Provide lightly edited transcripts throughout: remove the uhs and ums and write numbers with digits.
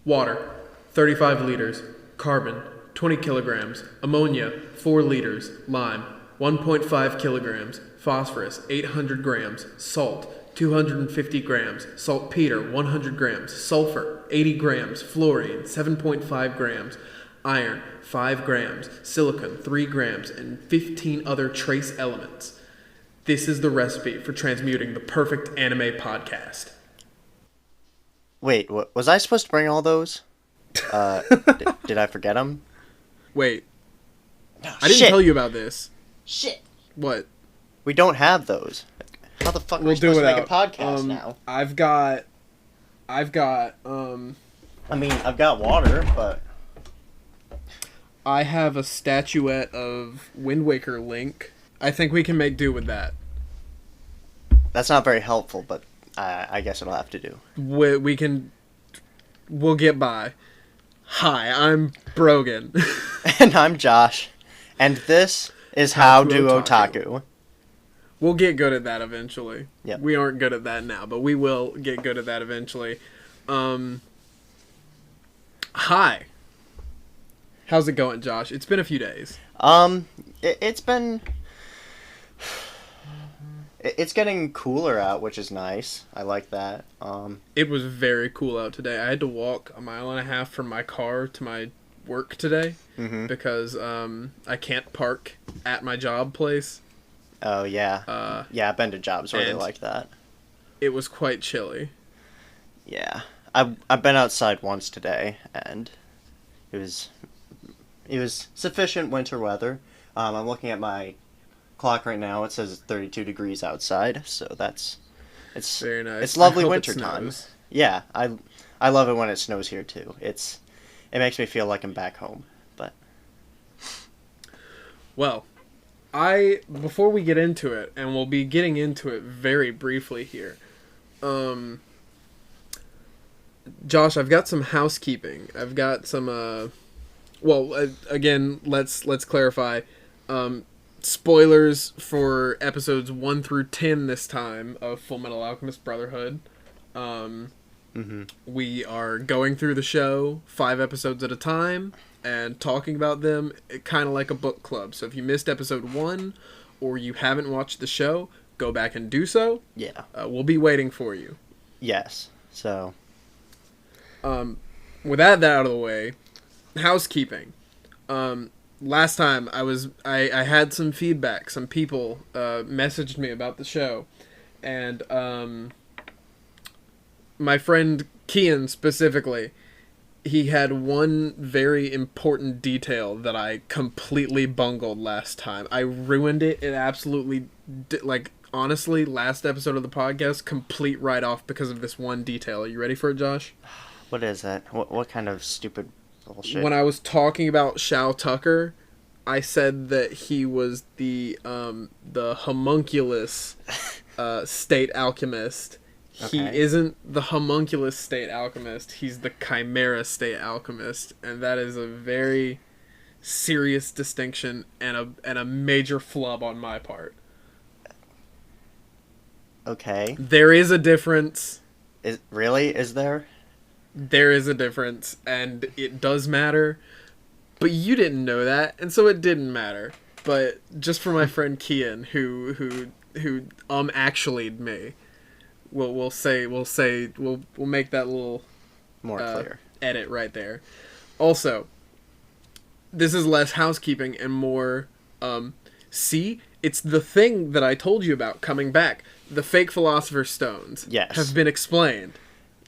Water, 35 liters. Carbon, 20 kilograms. Ammonia, 4 liters. Lime, 1.5 kilograms. Phosphorus, 800 grams. Salt, 250 grams. Saltpeter, 100 grams. Sulfur, 80 grams. Fluorine, 7.5 grams. Iron, 5 grams. Silicon, 3 grams. And 15 other trace elements. This is the recipe for transmuting the perfect anime podcast. Wait, was I supposed to bring all those? Did I forget them? Wait. No, I didn't tell you about this. Shit. What? We don't have those. How the fuck are we supposed to make a podcast now? I've got I mean, I've got water, but I have a statuette of Wind Waker Link. I think we can make do with that. That's not very helpful, but I guess it'll have to do. We'll get by. Hi, I'm Brogan. And I'm Josh. And this is How Do Otaku. We'll get good at that eventually. Yep. We aren't good at that now, but we will get good at that eventually. Hi. How's it going, Josh? It's been a few days. It's getting cooler out, which is nice. I like that. It was very cool out today. I had to walk 1.5 miles from my car to my work today because I can't park at my job place. Oh, yeah. Yeah, I've been to jobs where they like that. It was quite chilly. Yeah. I've been outside once today, and it was sufficient winter weather. I'm looking at my clock right now. It says it's 32 degrees outside, so it's very nice. It's lovely winter time. Yeah, I love it when it snows here too. It makes me feel like I'm back home. But well, before we get into it, and we'll be getting into it very briefly here, Josh, I've got some housekeeping. I've got some again, let's clarify. Spoilers for episodes 1 through 10 this time of Fullmetal Alchemist Brotherhood. We are going through the show 5 episodes at a time and talking about them kind of like a book club. So if you missed episode 1 or you haven't watched the show, go back and do so. Yeah. We'll be waiting for you. Yes. So with that out of the way, housekeeping. Last time I had some feedback. Some people messaged me about the show, and my friend Kian specifically, he had one very important detail that I completely bungled last time. I ruined it. It absolutely, honestly, last episode of the podcast, complete write-off because of this one detail. Are you ready for it, Josh? What is that? What kind of stupid bullshit? When I was talking about Shao Tucker, I said that he was the homunculus state alchemist. Okay. He isn't the homunculus state alchemist. He's the chimera state alchemist, and that is a very serious distinction and a major flub on my part. Okay. There is a difference. Is there? There is a difference, and it does matter. But you didn't know that, and so it didn't matter. But just for my friend Kian, who actually me, we'll make that little more clear edit right there. Also, this is less housekeeping and more. See, it's the thing that I told you about coming back. The fake Philosopher's Stones have been explained.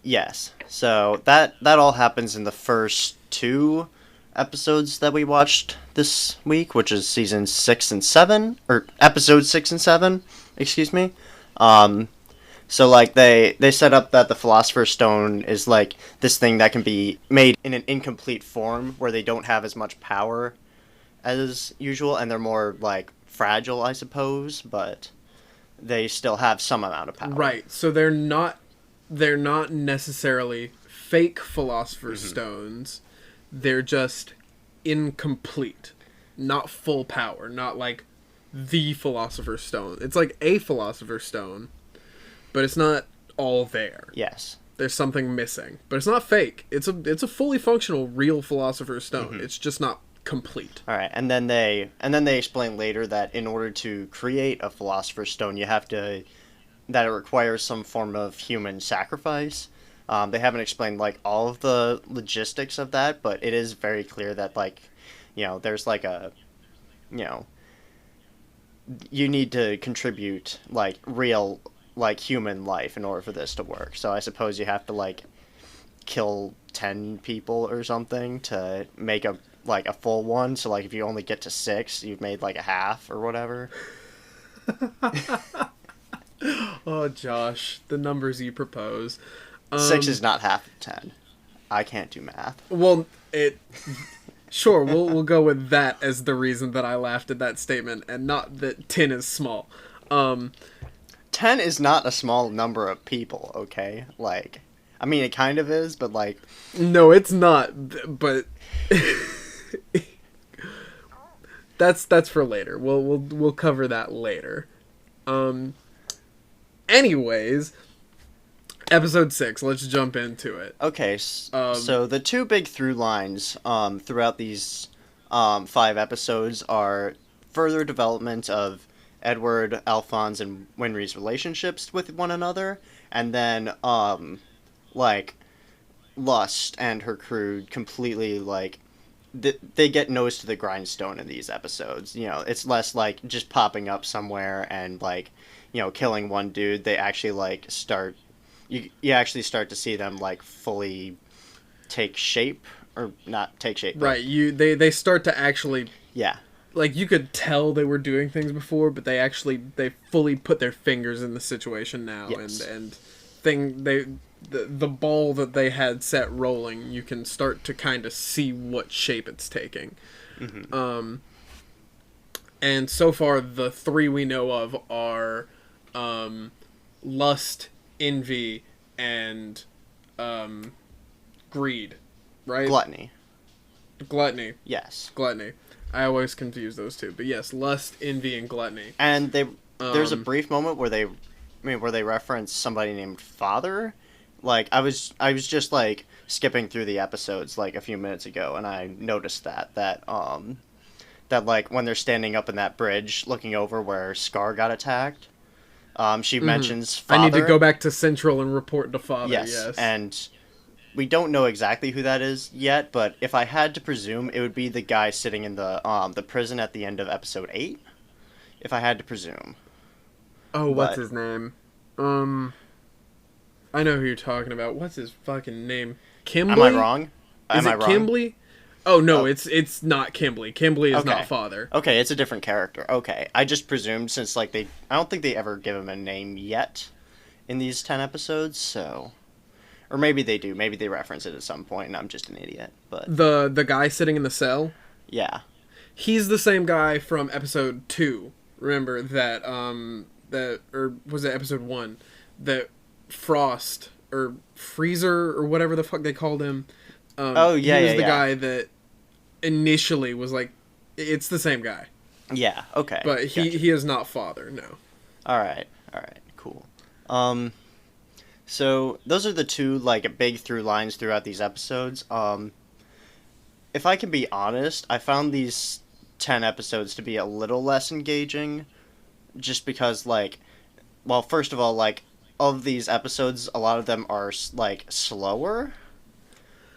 Yes. So that all happens in the first 2 episodes that we watched this week, which is season 6 and 7, or episode 6 and 7, excuse me. So like they set up that the Philosopher's Stone is like this thing that can be made in an incomplete form where they don't have as much power as usual, and they're more like fragile, I suppose, but they still have some amount of power. Right. So they're not necessarily fake Philosopher's Stones. They're just incomplete. Not full power. Not like the Philosopher's Stone. It's like a Philosopher's Stone, but it's not all there. Yes. There's something missing, but it's not fake. It's a fully functional, real Philosopher's Stone. It's just not complete. All right, and then they explain later that in order to create a Philosopher's Stone, that it requires some form of human sacrifice. They haven't explained like all of the logistics of that, but it is very clear that like, there's like a, you need to contribute like real like human life in order for this to work. So I suppose you have to like kill 10 people or something to make a full one. So like if you only get to 6, you've made like a half or whatever. Oh, Josh, the numbers you propose. 6 is not half of 10. I can't do math. Well, sure, we'll go with that as the reason that I laughed at that statement, and not that 10 is small. 10 is not a small number of people, okay? Like, I mean, it kind of is, but like... No, it's not, but... that's for later. We'll cover that later. Anyways, episode 6. Let's jump into it. Okay, so the two big through lines throughout these 5 episodes are further development of Edward, Alphonse, and Winry's relationships with one another, and then like Lust and her crew completely like they get nose to the grindstone in these episodes. It's less like just popping up somewhere and like killing one dude. They actually like start you actually start to see them like fully take shape, or not take shape, right? They start to actually, yeah, like you could tell they were doing things before, but they fully put their fingers in the situation now. Yes. and the ball that they had set rolling, you can start to kind of see what shape it's taking. And so far the 3 we know of are lust, envy, and greed, right? Gluttony. Yes. Gluttony. I always confuse those two, but yes, lust, envy, and gluttony. And there's a brief moment where they reference somebody named Father. Like I was just like skipping through the episodes like a few minutes ago, and I noticed that like when they're standing up in that bridge looking over where Scar got attacked, she mentions Father. I need to go back to Central and report to Father. Yes. And we don't know exactly who that is yet, but if I had to presume, it would be the guy sitting in the prison at the end of episode 8. If I had to presume. Oh, what's his name? I know who you're talking about. What's his fucking name? Kimbley? Am I wrong? Is it Kimbley? Oh no, it's not Kimbley. Kimbley is not Father. Okay, it's a different character. Okay, I just presumed since like I don't think they ever give him a name yet in these 10 episodes, so, or maybe they do. Maybe they reference it at some point, and I'm just an idiot. But the guy sitting in the cell. Yeah, he's the same guy from episode 2. Remember that or was it episode 1? That Frost or Freezer or whatever the fuck they called him. He was the guy that initially was like, it's the same guy. Yeah, okay. But he is not Father, no. Alright, cool. So those are the two like big through lines throughout these episodes. If I can be honest, I found these 10 episodes to be a little less engaging, just because like, well, first of all, like, of these episodes, a lot of them are like slower.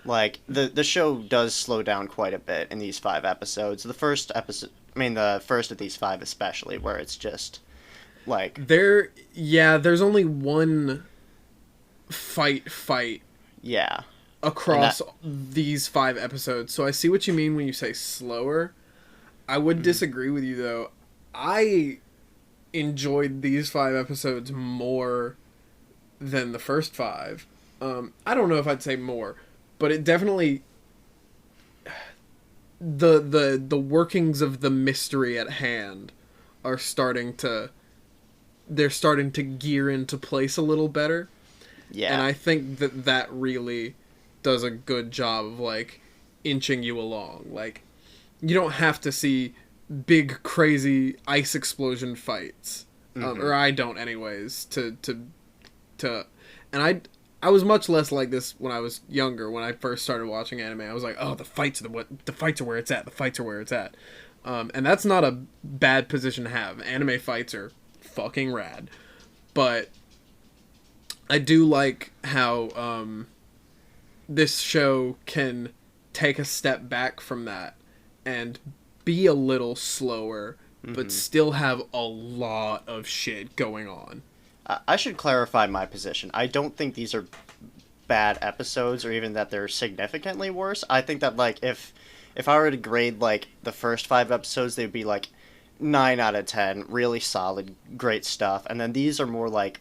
Like the show does slow down quite a bit in these 5 episodes. The first of these 5 especially, where it's just like there's only one fight. Yeah. Across these 5 episodes. So I see what you mean when you say slower. I would disagree with you though. I enjoyed these 5 episodes more than the first 5. I don't know if I'd say more, but it definitely the workings of the mystery at hand are starting to gear into place a little better. Yeah. And I think that really does a good job of like inching you along. Like, you don't have to see big crazy ice explosion fights, or I don't anyways, to and I was much less like this when I was younger. When I first started watching anime, I was like, "Oh, the fights are where it's at. The fights are where it's at," and that's not a bad position to have. Anime fights are fucking rad, but I do like how this show can take a step back from that and be a little slower, but still have a lot of shit going on. I should clarify my position. I don't think these are bad episodes or even that they're significantly worse. I think that like if I were to grade like the first 5 episodes, they'd be like 9 out of 10, really solid, great stuff. And then these are more like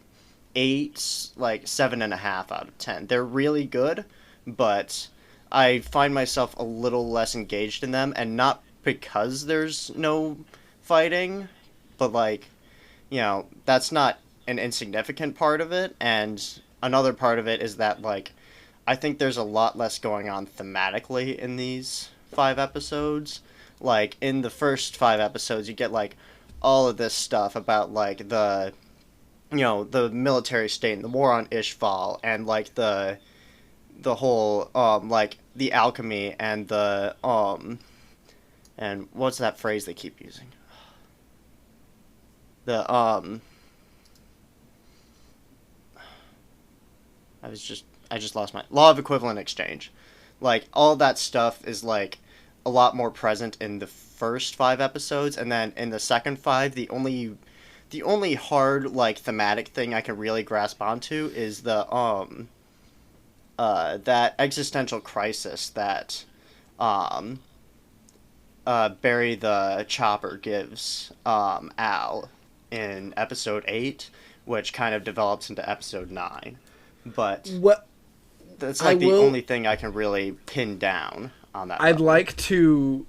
8, like 7.5 out of 10. They're really good, but I find myself a little less engaged in them, and not because there's no fighting, but like, that's not an insignificant part of it. And another part of it is that like I think there's a lot less going on thematically in these 5 episodes. Like in the first 5 episodes, you get like all of this stuff about like the military state and the war on Ishval, and like the whole like the alchemy and the and what's that phrase they keep using? The I just lost my law of equivalent exchange. Like all that stuff is like a lot more present in the first 5 episodes, and then in the second 5, the only hard like thematic thing I can really grasp onto is the that existential crisis that Barry the Chopper gives Al in episode 8, which kind of develops into episode 9. But What that's like the only thing I can really pin down on that. I'd level. like to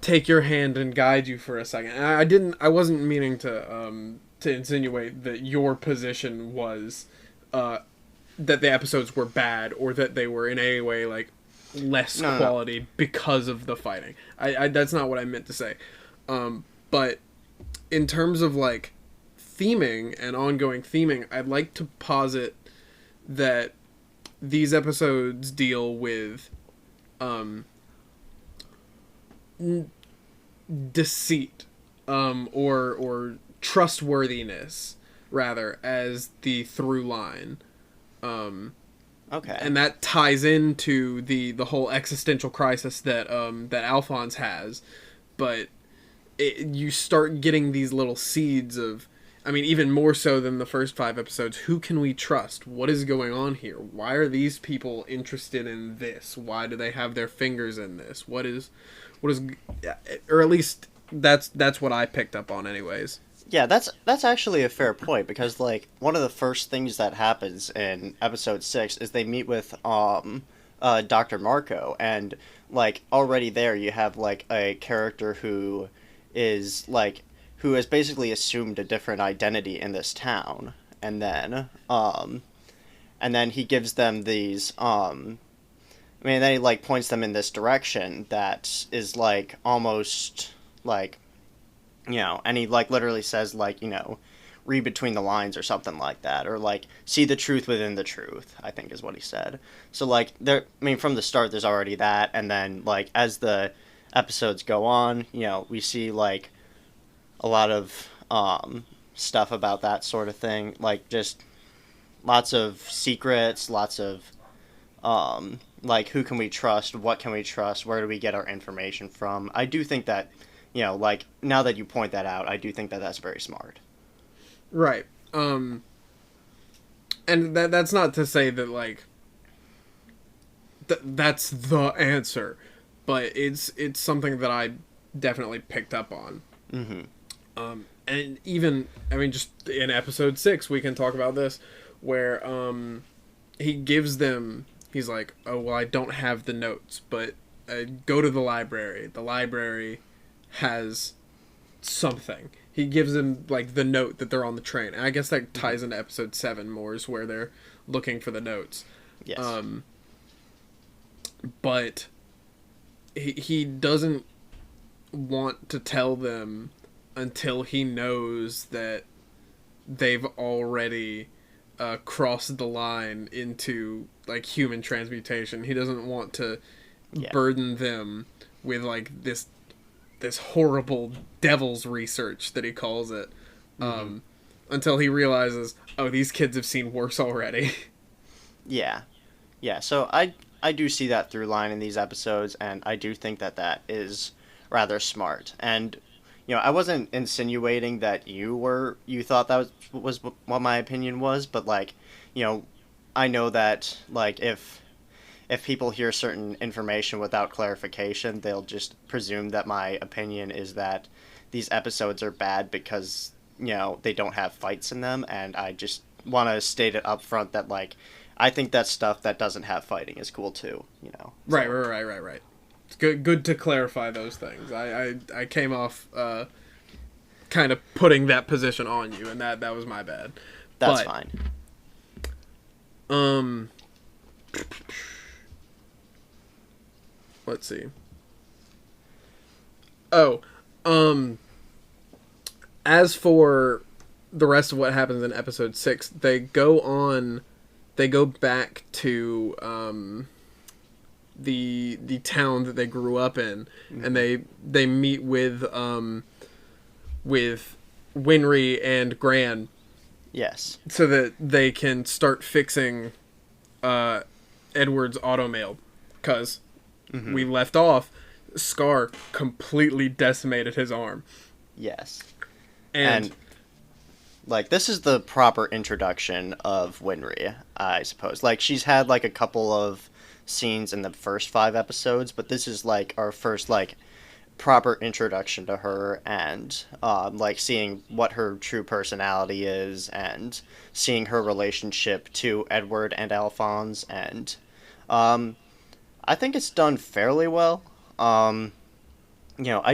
take your hand and guide you for a second. And I wasn't meaning to insinuate that your position was that the episodes were bad or that they were in any way like less quality because of the fighting. I that's not what I meant to say. But in terms of like theming and ongoing theming, I'd like to posit that these episodes deal with deceit or trustworthiness rather as the through line. Okay. And that ties into the whole existential crisis that that Alphonse has, but you start getting these little seeds of, I mean, even more so than the first 5 episodes. Who can we trust? What is going on here? Why are these people interested in this? Why do they have their fingers in this? What is, or at least that's what I picked up on, anyways. Yeah, that's actually a fair point, because like one of the first things that happens in episode 6 is they meet with Dr. Marco, and like already there you have like a character who has basically assumed a different identity in this town, and then he gives them these then he like points them in this direction that is like almost like, and he like literally says like, read between the lines or something like that, or like see the truth within the truth, I think is what he said. So like from the start there's already that, and then like as the episodes go on, we see like a lot of stuff about that sort of thing, like just lots of secrets, lots of like who can we trust, what can we trust, where do we get our information from. I do think that, like now that you point that out, I do think that that's very smart. Right. And that's not to say that like that's the answer, but it's something that I definitely picked up on. Mm-hmm. And even, I mean, just in episode 6, we can talk about this, where he gives them, he's like, oh, well, I don't have the notes, but go to the library. The library has something. He gives them, like, the note that they're on the train. And I guess that ties into episode 7 more, is where they're looking for the notes. Yes. But he doesn't want to tell them until he knows that they've already cross the line into like human transmutation. He doesn't want to Yeah. burden them with like this horrible devil's research that he calls it, until he realizes, oh, these kids have seen worse already. Yeah. Yeah, so I do see that through line in these episodes, and I do think that that is rather smart. And I wasn't insinuating that you thought that was what my opinion was, but like, I know that like if people hear certain information without clarification, they'll just presume that my opinion is that these episodes are bad because they don't have fights in them, and I just want to state it up front that like I think that stuff that doesn't have fighting is cool too. So. Right. It's good to clarify those things. I came off kind of putting that position on you, and that was my bad. That's fine. Let's see. Oh, as for the rest of what happens in episode 6, they go back to the town that they grew up in, and they meet with Winry and Gran. Yes. So that they can start fixing Edward's automail, because we left off, Scar completely decimated his arm. Yes. And like, this is the proper introduction of Winry, I suppose. Like, she's had like a couple of scenes in the first 5 episodes, but this is like our first like proper introduction to her, and like seeing what her true personality is, and seeing her relationship to Edward and Alphonse, and I think it's done fairly well. I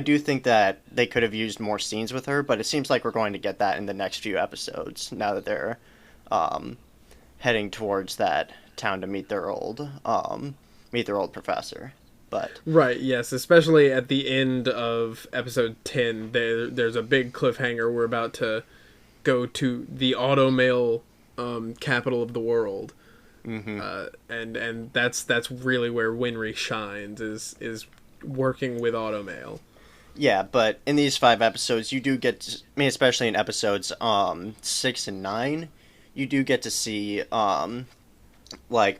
do think that they could have used more scenes with her, but it seems like we're going to get that in the next few episodes, now that they're heading towards that town to meet their old professor. But right, yes, especially at the end of episode 10, there's a big cliffhanger. We're about to go to the automail capital of the world. And that's really where Winry shines, is working with automail. Yeah, but in these 5 episodes, you do get to, I mean, especially in episodes 6 and 9, you do get to see like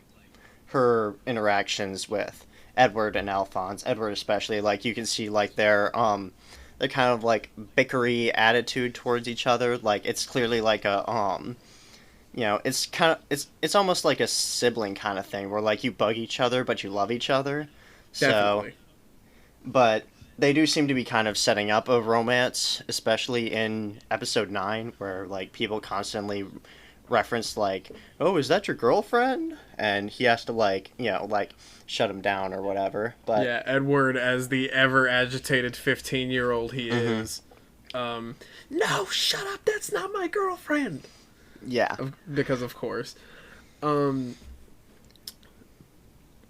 her interactions with Edward and Alphonse. Edward especially, like, you can see like their kind of like bickery attitude towards each other. Like, it's clearly like a it's kind of it's almost like a sibling kind of thing, where like you bug each other but you love each other. Definitely. So, but they do seem to be kind of setting up a romance, especially in episode 9, where like people constantly reference like, "Oh, is that your girlfriend?" And he has to like shut him down or whatever. But yeah, Edward, as the ever agitated 15-year-old he is, no, shut up, that's not my girlfriend. Yeah, because of course.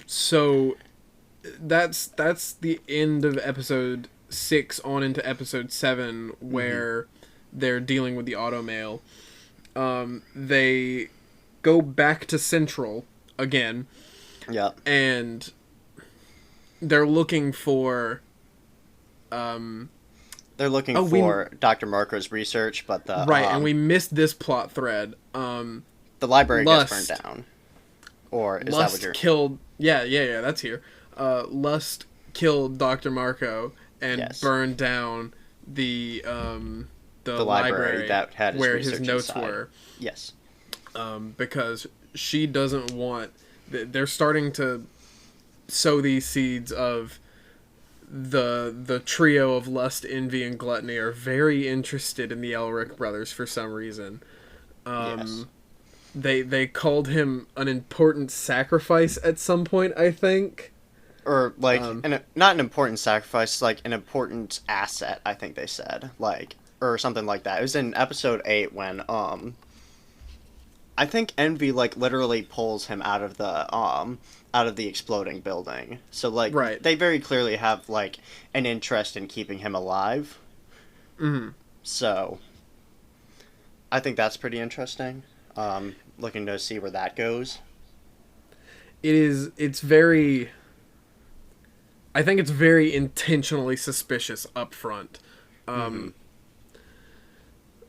So that's the end of episode 6 on into episode 7, where they're dealing with the automail. They go back to Central again. Yeah. And they're looking for Dr. Marco's research, but the and we missed this plot thread. The library gets burned down. Or is Lust that what you're killed? Yeah, that's here. Lust killed Dr. Marco and burned down the library that had where his his notes inside. were. Yes. Because she doesn't want. They're starting to sow these seeds of the trio of Lust, Envy, and Gluttony are very interested in the Elric brothers for some reason. Yes. They called him an important sacrifice at some point, I think. Or, like, not an important sacrifice, like, an important asset, I think they said. Like, or something like that. It was in episode 8 when, I think Envy, like, literally pulls him out of the exploding building. So, like, they very clearly have, like, an interest in keeping him alive. So, I think that's pretty interesting. looking to see where that goes. It's very, I think it's very intentionally suspicious up front.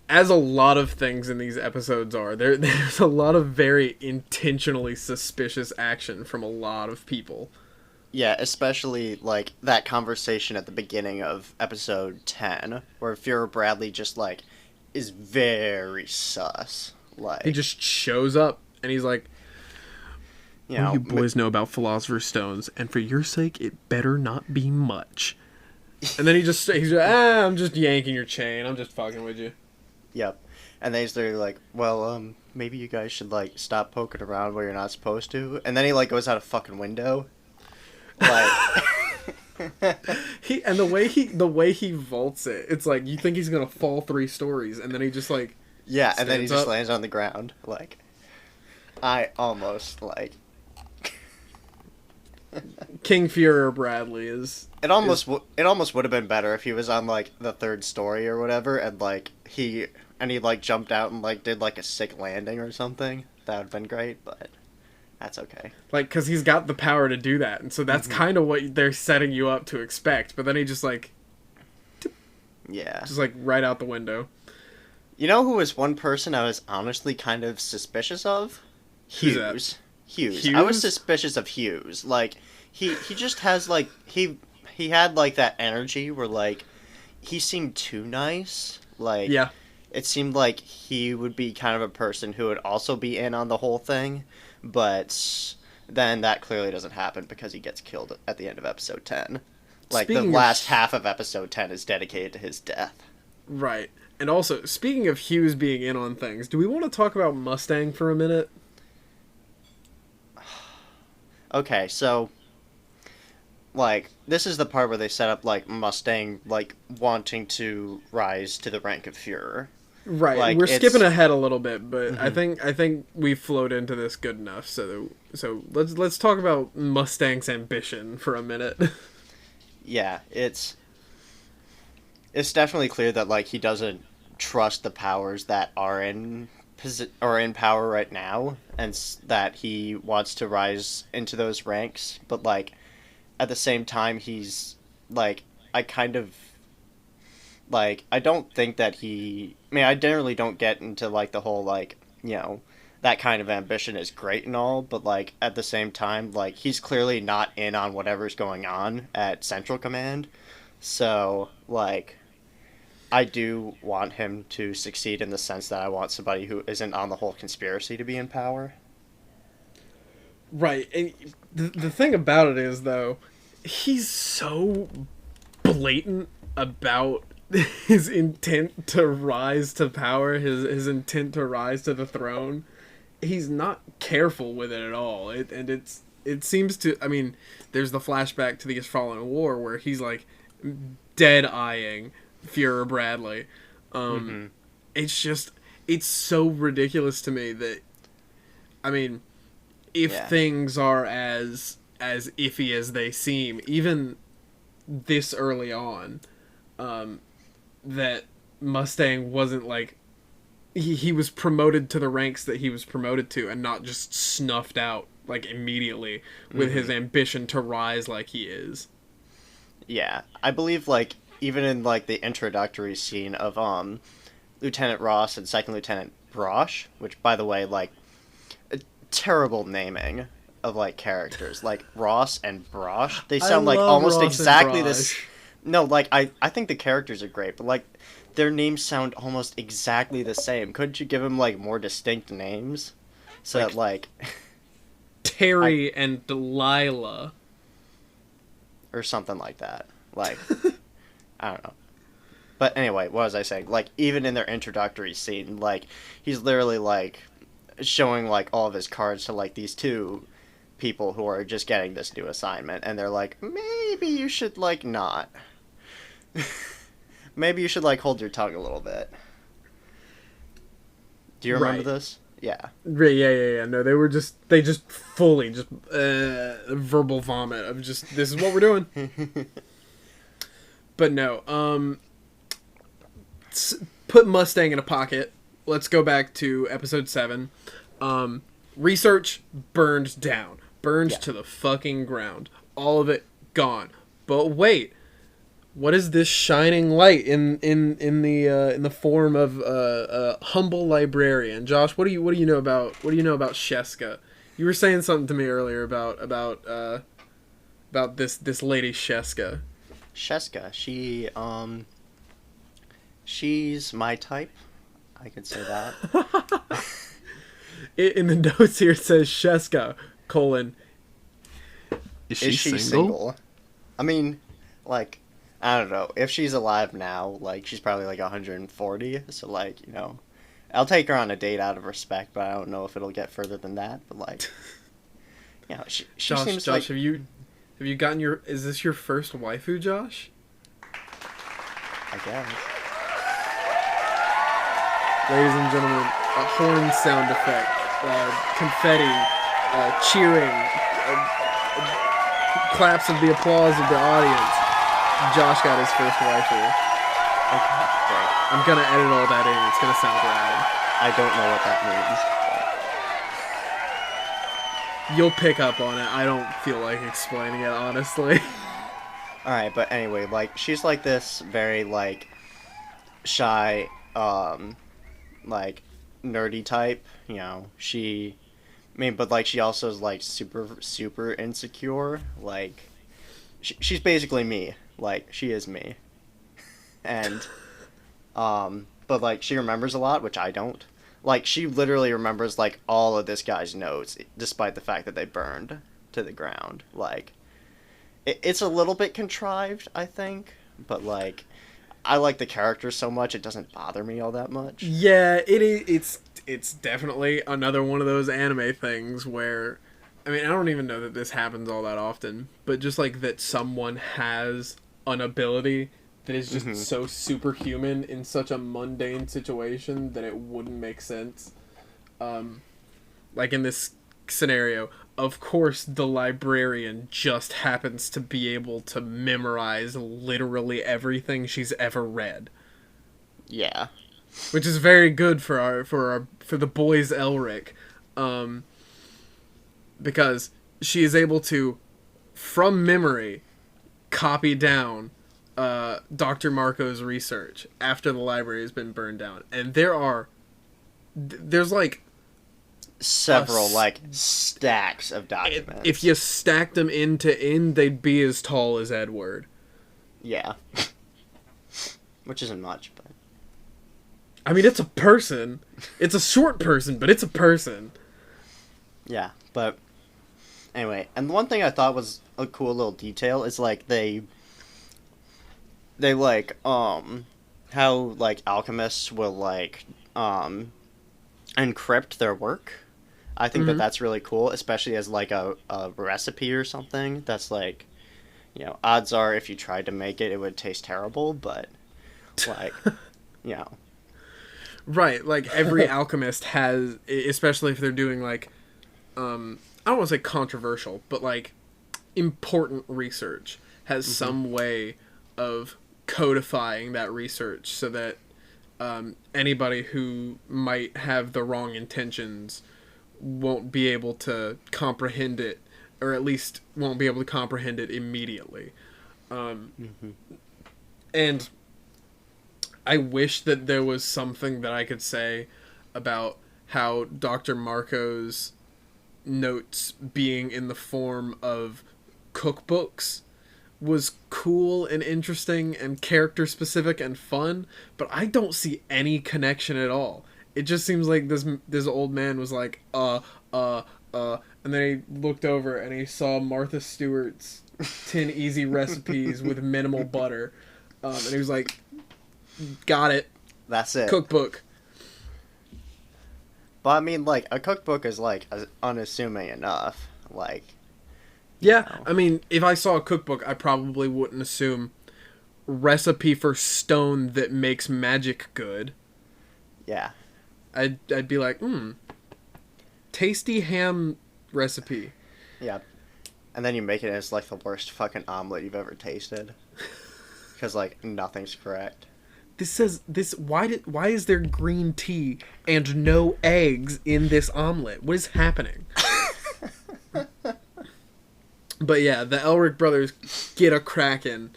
As a lot of things in these episodes are, there's a lot of very intentionally suspicious action from a lot of people. Yeah, especially, like, that conversation at the beginning of episode 10, where Fuhrer Bradley just, like, is very sus. Like, He just shows up, and he's like, you "What know, do you boys know about Philosopher's Stones? And for your sake, it better not be much." And then he's just, I'm just yanking your chain. I'm just fucking with you. Yep. And then they're like, well, maybe you guys should, like, stop poking around where you're not supposed to. And then he, like, goes out a fucking window. Like... the way he vaults it, it's like you think he's gonna fall 3 stories, and then he just like and then he just up. lands on the ground. Like, I almost like King Fuhrer Bradley is. it almost would have been better if he was on like the 3rd story or whatever, and like he like jumped out and like did like a sick landing or something. That would have been great, but. That's okay. Like, because he's got the power to do that, and so that's kind of what they're setting you up to expect. But then he just, like... Just, like, right out the window. You know who was one person I was honestly kind of suspicious of? Hughes. Hughes. I was suspicious of Hughes. Like, he just has, like... He had, like, that energy where, like... He seemed too nice. Like... Yeah. It seemed like he would be kind of a person who would also be in on the whole thing. But then that clearly doesn't happen because he gets killed at the end of episode 10. Like, the last half of episode 10 is dedicated to his death. Right. And also, speaking of Hughes being in on things, do we want to talk about Mustang for a minute? Okay, so... Like, this is the part where they set up, like, Mustang, like, wanting to rise to the rank of Fuhrer. Right, like, we're skipping ahead a little bit, but I think we flowed into this good enough. So let's talk about Mustang's ambition for a minute. Yeah, it's definitely clear that like he doesn't trust the powers that are in power right now, and that he wants to rise into those ranks. But like at the same time, he's like I don't think that I generally don't get into, like, the whole, like, you know, that kind of ambition is great and all, but, like, at the same time, like, he's clearly not in on whatever's going on at Central Command. So, like, I do want him to succeed in the sense that I want somebody who isn't on the whole conspiracy to be in power. Right, and the thing about it is, though, he's so blatant about his intent to rise to power, his intent to rise to the throne. He's not careful with it at all. It seems to, I mean, there's the flashback to the Fallen War where he's like dead eyeing Fuhrer Bradley. It's just, it's so ridiculous to me that, I mean, if things are as iffy as they seem, even this early on, that Mustang wasn't like he was promoted to the ranks that he was promoted to, and not just snuffed out like immediately with his ambition to rise like he is. Yeah, I believe like even in like the introductory scene of Lieutenant Ross and Second Lieutenant Brosh, which by the way, like terrible naming of like characters, like Ross and Brosh, they sound like almost Ross exactly this. No, like, I think the characters are great, but, like, their names sound almost exactly the same. Couldn't you give them, like, more distinct names? So like, that, like... Terry and Delilah. Or something like that. Like, I don't know. But anyway, what was I saying? Like, even in their introductory scene, like, he's literally, like, showing, like, all of his cards to, like, these 2 people who are just getting this new assignment, and they're like, maybe you should, like, not... Maybe you should, like, hold your tongue a little bit. Do you remember this? Yeah. Yeah. No, they just fully verbal vomit of just, this is what we're doing. But no, put Mustang in a pocket. Let's go back to episode 7. Research burned down. Burned Yeah. to the fucking ground. All of it gone. But wait, what is this shining light in the form of a humble librarian? Josh, what do you know about Sheska? You were saying something to me earlier about this lady Sheska. Sheska, she's my type. I could say that. In the notes here it says Sheska, : Is she single? I mean, like, I don't know. If she's alive now, like, she's probably like 140. So, like, you know, I'll take her on a date out of respect, but I don't know if it'll get further than that. But, like, you know, she Josh, seems Josh, like... have you gotten your... Is this your first waifu, Josh? I guess. Ladies and gentlemen, a horn sound effect, confetti, cheering, claps of the applause of the audience. Josh got his first waifu. Okay, great. I'm gonna edit all that in. It's gonna sound rad. I don't know what that means. You'll pick up on it. I don't feel like explaining it, honestly. Alright, but anyway, like, she's like this very, like, shy, like, nerdy type, you know, but, like, she also is, like, super insecure, like, she's basically me, like, she is me, and, but, like, she remembers a lot, which I don't, like, she literally remembers, like, all of this guy's notes, despite the fact that they burned to the ground, like, it's a little bit contrived, I think, but, like, I like the character so much it doesn't bother me all that much. Yeah, it is. It's definitely another one of those anime things where, I mean, I don't even know that this happens all that often, but just like that someone has an ability that is just so superhuman in such a mundane situation that it wouldn't make sense. Like in this scenario, of course the librarian just happens to be able to memorize literally everything she's ever read. Yeah. Which is very good for the boys Elric, because she is able to, from memory, copy down Dr. Marco's research after the library has been burned down, and there's like several like stacks of documents. If you stacked them end to end, they'd be as tall as Edward. Yeah. Which isn't much, but I mean, it's a person. It's a short person, but it's a person. Yeah, but anyway, and the one thing I thought was a cool little detail is like they like how like alchemists will like encrypt their work. I think that that's really cool, especially as like a recipe or something. That's like, you know, odds are if you tried to make it, it would taste terrible, but like, you know. Right, like every alchemist has, especially if they're doing like, I don't want to say controversial, but like important research, has some way of codifying that research so that anybody who might have the wrong intentions won't be able to comprehend it, or at least won't be able to comprehend it immediately. And I wish that there was something that I could say about how Dr. Marco's notes being in the form of cookbooks was cool and interesting and character specific and fun, but I don't see any connection at all. It just seems like this old man was like, and then he looked over and he saw Martha Stewart's 10 easy recipes with minimal butter, and he was like, got it. That's it. Cookbook. But I mean, like, a cookbook is like unassuming enough. Like, yeah, know. I mean, if I saw a cookbook, I probably wouldn't assume recipe for stone that makes magic good. Yeah. I'd be like, tasty ham recipe. Yeah. And then you make it and it's like the worst fucking omelet you've ever tasted. Because, like, nothing's correct. this says this. Why is there green tea and no eggs in this omelet? What is happening? But yeah, the Elric brothers get a Kraken,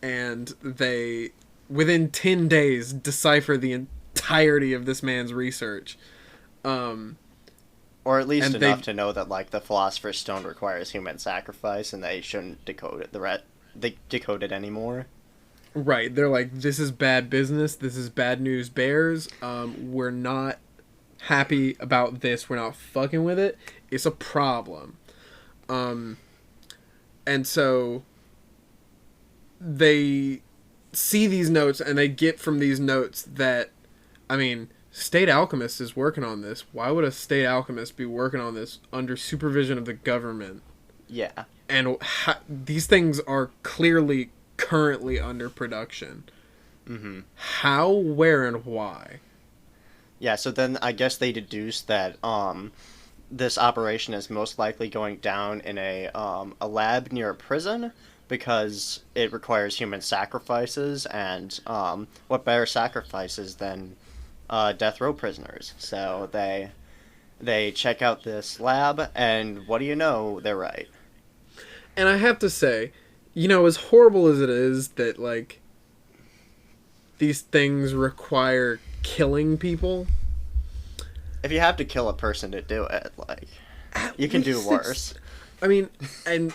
and they, within 10 days, decipher the entirety of this man's research. Or at least enough to know that, like, the Philosopher's Stone requires human sacrifice, and they shouldn't decode it. They decode it anymore. Right, they're like, this is bad business. This is bad news bears. We're not happy about this. We're not fucking with it. It's a problem. And so they see these notes, and they get from these notes that, I mean, State Alchemist is working on this. Why would a State Alchemist be working on this under supervision of the government? Yeah. And these things are clearly currently under production. Mm-hmm. How, where, and why? Yeah, so then I guess they deduced that this operation is most likely going down in a lab near a prison because it requires human sacrifices, and what better sacrifices than death row prisoners? So they check out this lab, and what do you know? They're right. And I have to say, you know, as horrible as it is that, like, these things require killing people, if you have to kill a person to do it, like, you can do worse. I mean, and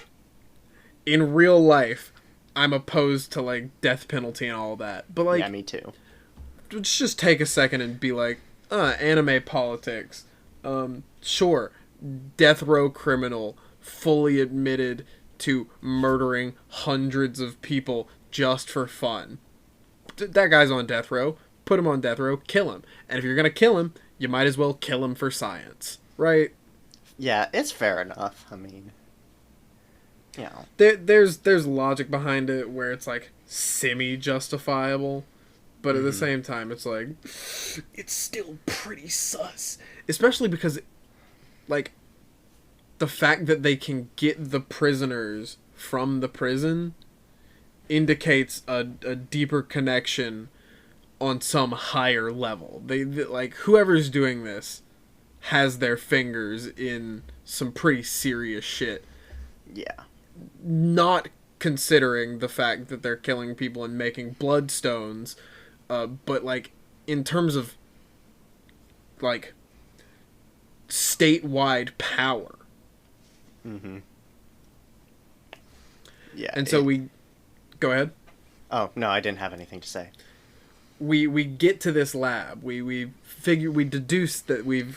in real life, I'm opposed to, like, death penalty and all that. But, like, yeah, me too. Let's just take a second and be like, anime politics. Sure, death row criminal, fully admitted to murdering hundreds of people just for fun. That guy's on death row. Put him on death row, kill him. And if you're gonna kill him, you might as well kill him for science, right? Yeah, it's fair enough. I mean, you know. There's logic behind it where it's like semi-justifiable, but at the same time it's like, it's still pretty sus. Especially because, like, the fact that they can get the prisoners from the prison indicates a deeper connection on some higher level. They like, whoever's doing this has their fingers in some pretty serious shit. Yeah. Not considering the fact that they're killing people and making bloodstones, but, like, in terms of, like, statewide power. Mm-hmm. Yeah. And so we... Go ahead. Oh, no, I didn't have anything to say. We get to this lab. We deduce that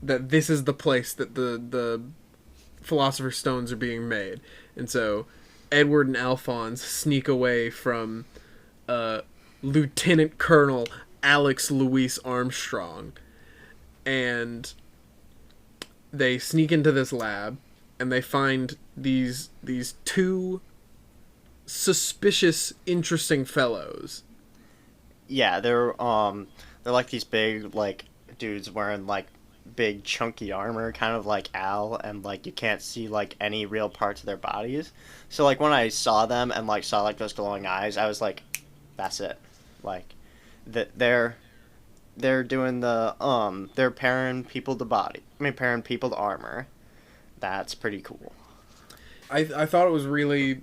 that this is the place that the Philosopher's Stones are being made. And so Edward and Alphonse sneak away from Lieutenant Colonel Alex Louis Armstrong, and they sneak into this lab, and they find these two suspicious, interesting fellows. Yeah, they're like these big, like, dudes wearing, like, big chunky armor, kind of like Al, and, like, you can't see, like, any real parts of their bodies. So, like, when I saw them and, like, saw, like, those glowing eyes, I was like, that's it. Like, they're doing the they're pairing people to pairing people to armor. That's pretty cool. I thought it was really,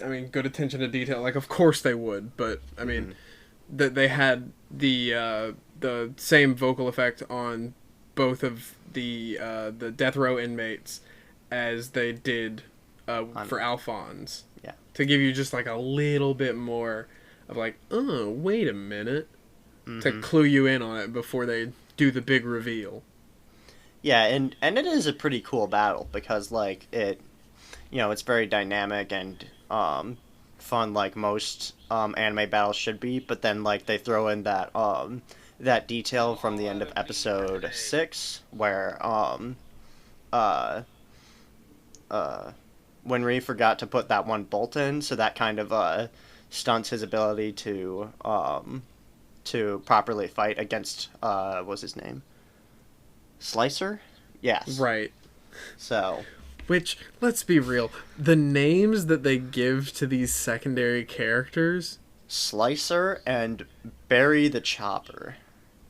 I mean, good attention to detail. Like, of course they would, but I mean, that they had the same vocal effect on both of the death row inmates as they did for Alphonse. Yeah. To give you just, like, a little bit more of, like, oh, wait a minute, to clue you in on it before they do the big reveal. Yeah, and it is a pretty cool battle because, like, it, you know, it's very dynamic and fun, like most anime battles should be, but then, like, they throw in that that detail from the end of episode 6 where Winry forgot to put that one bolt in, so that kind of stunts his ability to properly fight against what's his name? Slicer? Yes. Right. So, which, let's be real, the names that they give to these secondary characters Slicer and Barry the Chopper.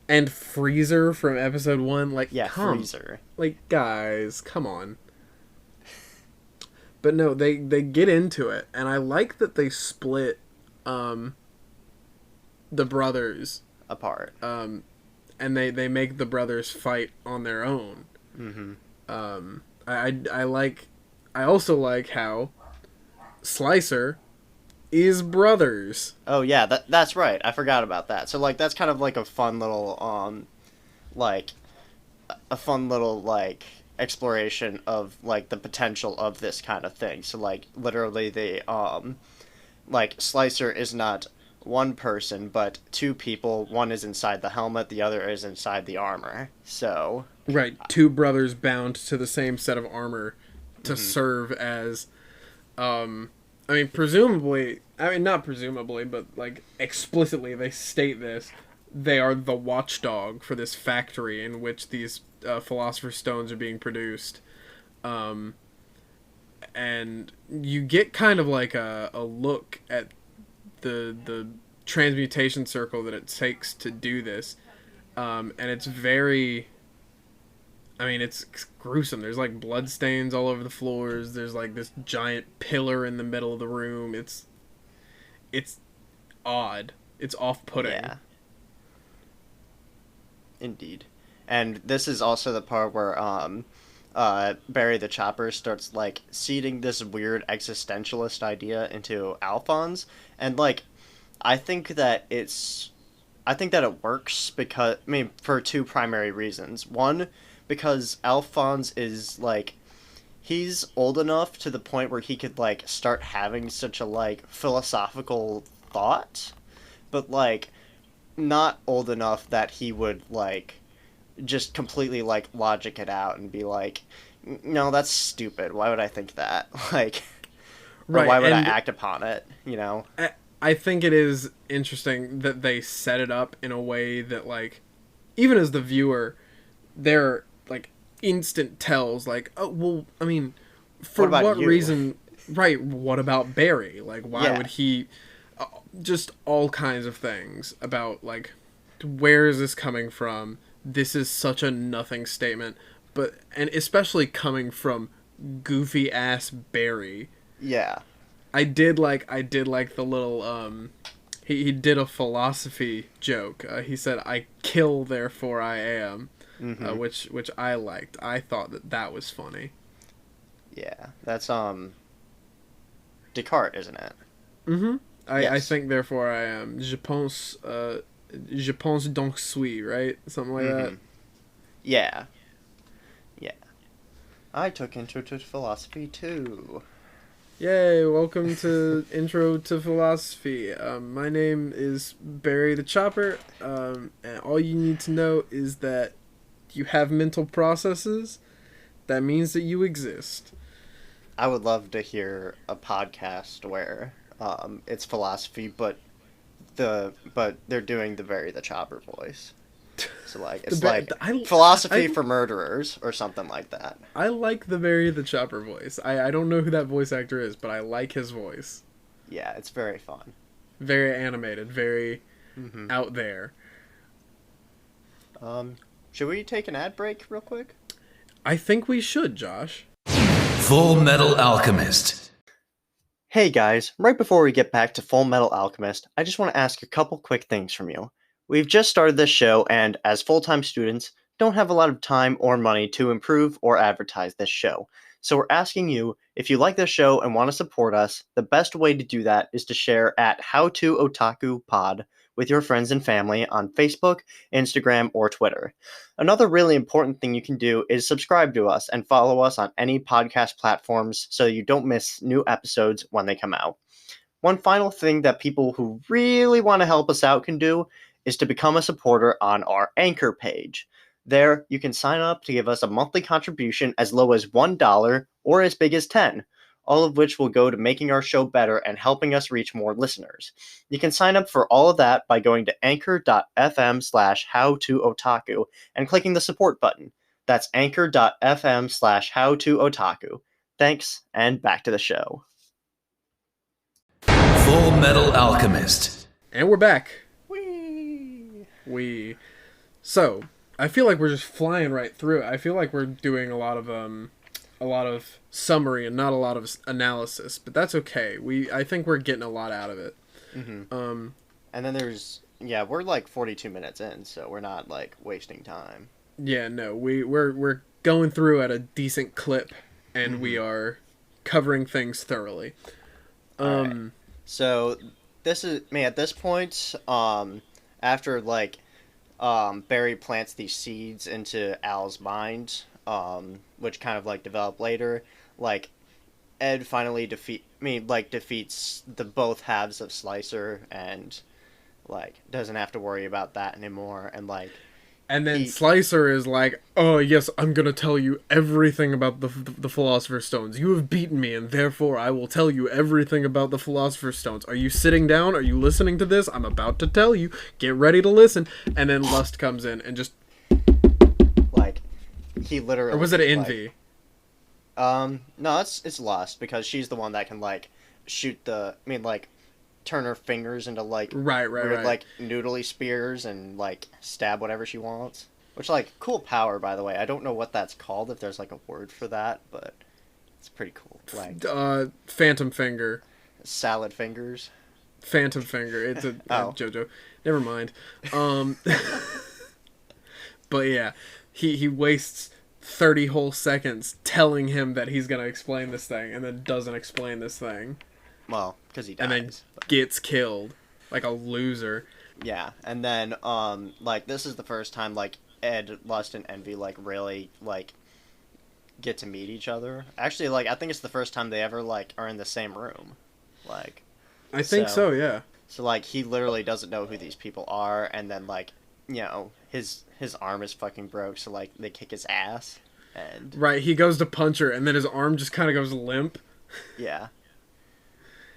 And Freezer from episode 1. Yeah, Freezer. Guys, come on. But no, they get into it, and I like that they split the brothers Apart. and they make the brothers fight on their own. Mm-hmm. I also like how Slicer is brothers. Oh yeah, that's right. I forgot about that. So like that's kind of like a fun little like exploration of like the potential of this kind of thing. So like literally the like Slicer is not one person but two people. One is inside the helmet, the other is inside the armor. So right, two brothers bound to the same set of armor to serve as presumably, not presumably, but like explicitly they state this, they are the watchdog for this factory in which these Philosopher's Stones are being produced. And you get kind of like a look at the transmutation circle that it takes to do this. And it's very... it's gruesome. There's like blood stains all over the floors. There's like this giant pillar in the middle of the room. It's odd. It's off-putting. Yeah. Indeed. And this is also the part where Barry the Chopper starts like seeding this weird existentialist idea into Alphonse, and like I think that it works because for two primary reasons. One, because Alphonse is like he's old enough to the point where he could like start having such a like philosophical thought, but like not old enough that he would like just completely like logic it out and be like, no, that's stupid, why would I think that? Like, right, or why would I act upon it, you know? I think it is interesting that they set it up in a way that like even as the viewer they're like instant tells, like, oh well, for what reason? Right, what about Barry? Like, why would he? Just all kinds of things about like, where is this coming from? This is such a nothing statement, and especially coming from goofy ass Barry. Yeah, I did like the little he did a philosophy joke. He said, "I kill, therefore I am." Which I liked. I thought that was funny. Yeah, that's Descartes, isn't it? Mm-hmm. I think, therefore I am. Je pense donc suis, right? Something like that. Yeah. Yeah. I took Intro to Philosophy too. Yay, welcome to Intro to Philosophy. My name is Barry the Chopper, and all you need to know is that you have mental processes. That means that you exist. I would love to hear a podcast where it's philosophy, but they're doing the Barry the Chopper voice. So like it's philosophy for murderers or something like that. I like the Barry the Chopper voice. I don't know who that voice actor is, but I like his voice. Yeah, it's very fun. Very animated, very out there. Should we take an ad break real quick? I think we should, Josh. Fullmetal Alchemist. Hey guys, right before we get back to Fullmetal Alchemist, I just want to ask a couple quick things from you. We've just started this show, and as full-time students, don't have a lot of time or money to improve or advertise this show. So we're asking you, if you like this show and want to support us, the best way to do that is to share at HowToOtakuPod with your friends and family on Facebook, Instagram, or Twitter. Another really important thing you can do is subscribe to us and follow us on any podcast platforms so you don't miss new episodes when they come out. One final thing that people who really want to help us out can do is to become a supporter on our Anchor page. There, you can sign up to give us a monthly contribution as low as $1 or as big as $10, all of which will go to making our show better and helping us reach more listeners. You can sign up for all of that by going to anchor.fm/howtootaku and clicking the support button. That's anchor.fm/howtootaku. Thanks, and back to the show. Fullmetal Alchemist. And we're back. Whee! So, I feel like we're just flying right through it. I feel like we're doing a lot of summary and not a lot of analysis, but that's okay. I think we're getting a lot out of it. Mm-hmm. And then we're like 42 minutes in, so we're not like wasting time. Yeah, no, we're going through at a decent clip, and we are covering things thoroughly. Right. So this is me at this point. After like, Barry plants these seeds into Al's mind, which kind of like develop later. Like, Ed finally defeats the both halves of Slicer, and like doesn't have to worry about that anymore. And then Slicer is like, "Oh yes, I'm gonna tell you everything about the Philosopher's Stones. You have beaten me, and therefore I will tell you everything about the Philosopher's Stones. Are you sitting down? Are you listening to this? I'm about to tell you. Get ready to listen." And then Lust comes in and just like he literally. Or was it Envy? No, it's Lust, because she's the one that can like shoot turn her fingers into like right. like noodly spears and like stab whatever she wants. Which, like, cool power, by the way. I don't know what that's called, if there's like a word for that, but it's pretty cool. Like Phantom Finger. Salad fingers. Phantom Finger. It's a JoJo. Never mind. But yeah, he wastes 30 whole seconds telling him that he's gonna explain this thing, and then doesn't explain this thing. Well, because he dies. And then gets killed. Like a loser. Yeah, and then, like, this is the first time, like, Ed, Lust, and Envy, like, really, like, get to meet each other. Actually, like, I think it's the first time they ever, like, are in the same room. Like... I think so, yeah. So, like, he literally doesn't know who these people are, and then, like, you know, his arm is fucking broke, so, like, they kick his ass, and... Right, he goes to punch her, and then his arm just kind of goes limp. Yeah.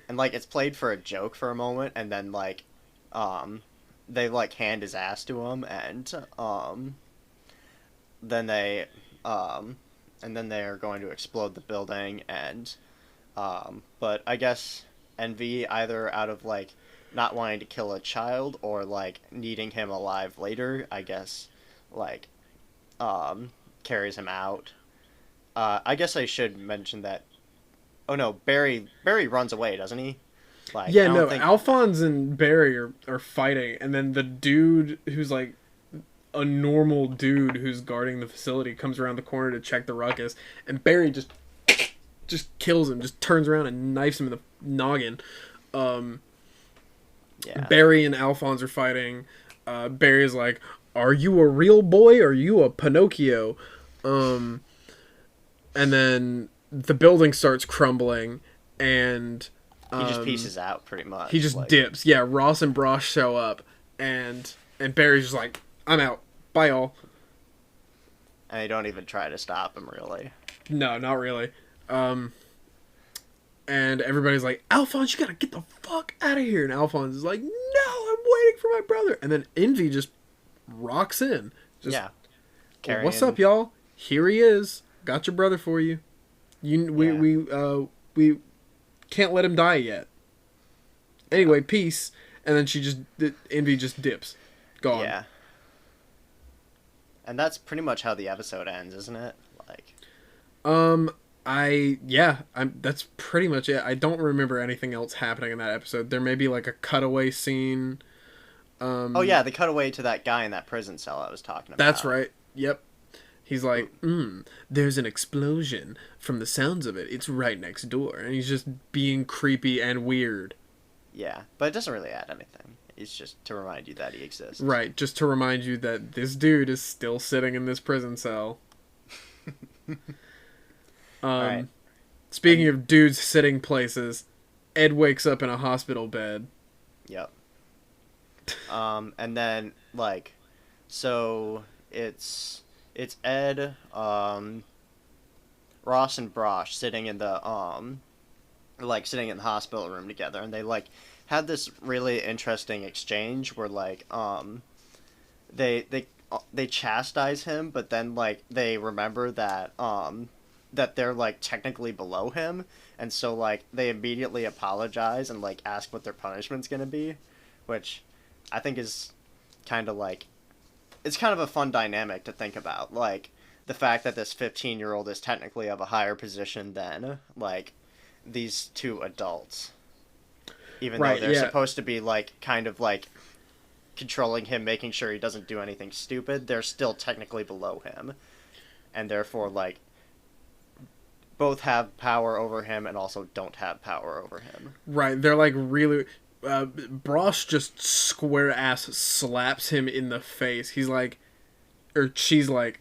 And, like, it's played for a joke for a moment, and then, like, they, like, hand his ass to him, and, then they are going to explode the building, and, but I guess Envy, either out of, like, not wanting to kill a child, or, like, needing him alive later, I guess, like, carries him out. I guess I should mention that. Oh no, Barry runs away, doesn't he? Like, yeah, no, Alphonse and Barry are fighting, and then the dude who's like a normal dude who's guarding the facility comes around the corner to check the ruckus, and Barry just kills him, just turns around and knifes him in the noggin. Yeah. Barry and Alphonse are fighting. Barry's like, "Are you a real boy, or are you a Pinocchio?" And then the building starts crumbling, and he just pieces out, pretty much. He just dips. Yeah, Ross and Brosh show up, and Barry's just like, "I'm out. Bye, y'all." And they don't even try to stop him, really. No, not really. And everybody's like, "Alphonse, you gotta get the fuck out of here." And Alphonse is like, "No, I'm waiting for my brother." And then Envy just rocks in. Yeah. "What's up, y'all? Here he is. Got your brother for you. We can't let him die yet. Anyway, peace." And then Envy just dips. Gone. Yeah. And that's pretty much how the episode ends, isn't it? Like, that's pretty much it. I don't remember anything else happening in that episode. There may be like a cutaway scene. Oh yeah, the cutaway to that guy in that prison cell I was talking about. That's right. Yep. He's like, there's an explosion. From the sounds of it, it's right next door. And he's just being creepy and weird. Yeah, but it doesn't really add anything. It's just to remind you that he exists. Right, just to remind you that this dude is still sitting in this prison cell. Right. Speaking of dudes sitting places, Ed wakes up in a hospital bed. Yep. And then, like, so it's Ed, Ross and Brosh sitting in the hospital room together, and they like had this really interesting exchange where like they chastise him, but then like they remember that that they're like technically below him, and so like they immediately apologize and like ask what their punishment's gonna be, which I think is kind of like, it's kind of a fun dynamic to think about. Like, the fact that this 15-year-old is technically of a higher position than, like, these two adults. Even though they're supposed to be, like, kind of, like, controlling him, making sure he doesn't do anything stupid, they're still technically below him. And therefore, like, both have power over him and also don't have power over him. Right, they're like really... Brosh just square ass slaps him in the face. He's like... Or she's like...